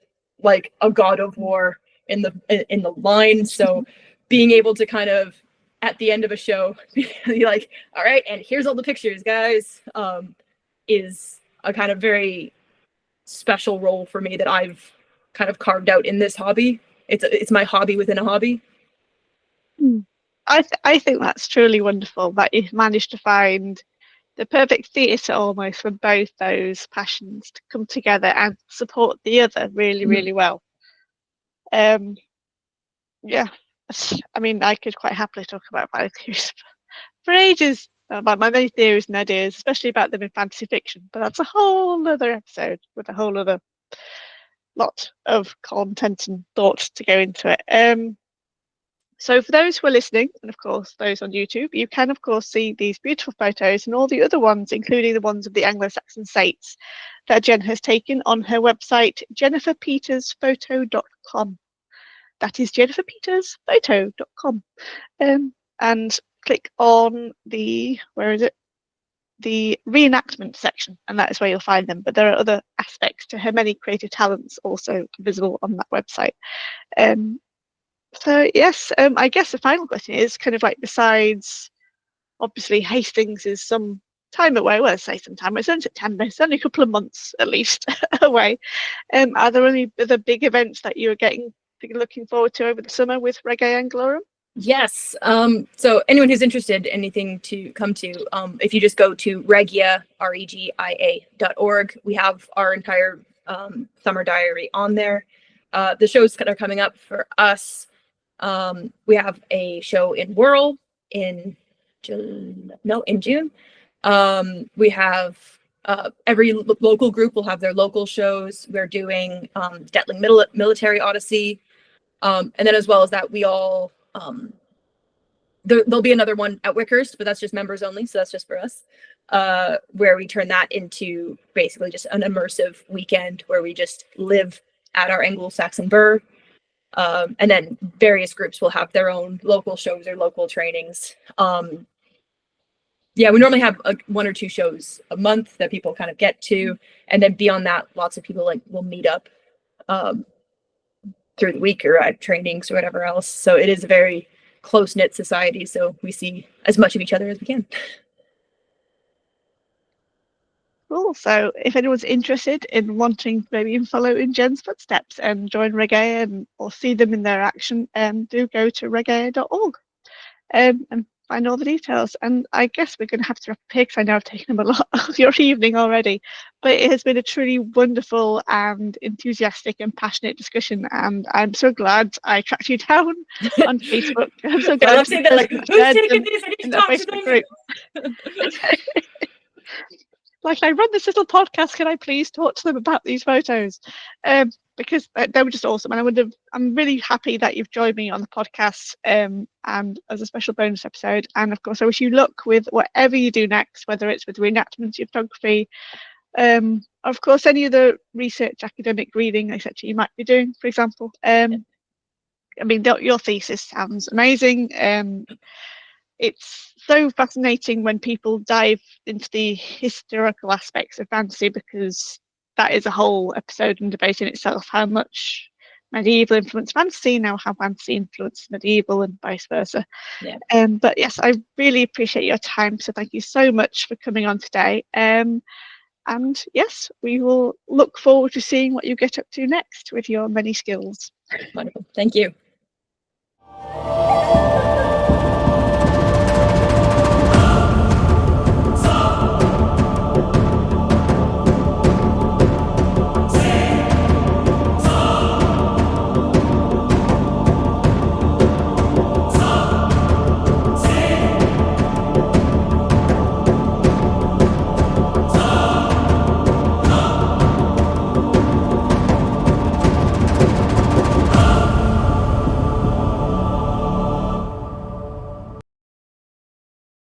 like a god of war in the line. So being able to kind of at the end of a show be like, all right, and here's all the pictures, guys, is a kind of very special role for me that I've kind of carved out in this hobby. It's my hobby within a hobby. I think that's truly wonderful that you've managed to find the perfect theatre almost for both those passions to come together and support the other really, really well. Yeah, I mean, I could quite happily talk about my theories for ages, about my many theories and ideas, especially about them in fantasy fiction, but that's a whole other episode with a whole other lot of content and thoughts to go into it. So for those who are listening, and of course those on YouTube, you can of course see these beautiful photos and all the other ones, including the ones of the Anglo-Saxon saints that Jenn has taken on her website, jenniferpetersphoto.com. That is jenniferpetersphoto.com. And click on the, the reenactment section, and that is where you'll find them. But there are other aspects to her many creative talents also visible on that website. So yes, I guess the final question is kind of like, besides obviously Hastings is some time away, well, I say some time, it's only September, it's only a couple of months at least away. Are there any other big events that you're looking forward to over the summer with Regia Anglorum? Yes. So anyone who's interested, anything to come to, if you just go to Regia, regia.org, we have our entire summer diary on there. The shows that are coming up for us, we have a show in Whirl in June. We have every local group will have their local shows. We're doing Detling Military Odyssey. And then as well as that, we all there'll be another one at Wickhurst, but that's just members only, so that's just for us, where we turn that into basically just an immersive weekend where we just live at our Anglo-Saxon burr. And then various groups will have their own local shows or local trainings. We normally have 1 or 2 shows a month that people kind of get to, and then beyond that, lots of people will meet up through the week or at trainings or whatever else. So it is a very close-knit society, so we see as much of each other as we can. Cool. So if anyone's interested in wanting to maybe even follow in Jenn's footsteps and join Regia or see them in their action, do go to regia.org and find all the details. And I guess we're going to have to wrap up here because I know I've taken up a lot of your evening already. But it has been a truly wonderful and enthusiastic and passionate discussion. And I'm so glad I tracked you down on Facebook. I'm so glad. I love seeing that, who's taking these? I need to talk to them. Group. Like, I run this little podcast, can I please talk to them about these photos? Because they were just awesome. And I'm really happy that you've joined me on the podcast and as a special bonus episode. And of course, I wish you luck with whatever you do next, whether it's with reenactments, your photography, of course, any other research, academic reading, etc. you might be doing, for example. I mean, your thesis sounds amazing. It's so fascinating when people dive into the historical aspects of fantasy, because that is a whole episode and debate in itself, how much medieval influenced fantasy, now how fantasy influenced medieval and vice versa. But yes, I really appreciate your time, so thank you so much for coming on today. And yes, we will look forward to seeing what you get up to next with your many skills. Wonderful. Thank you.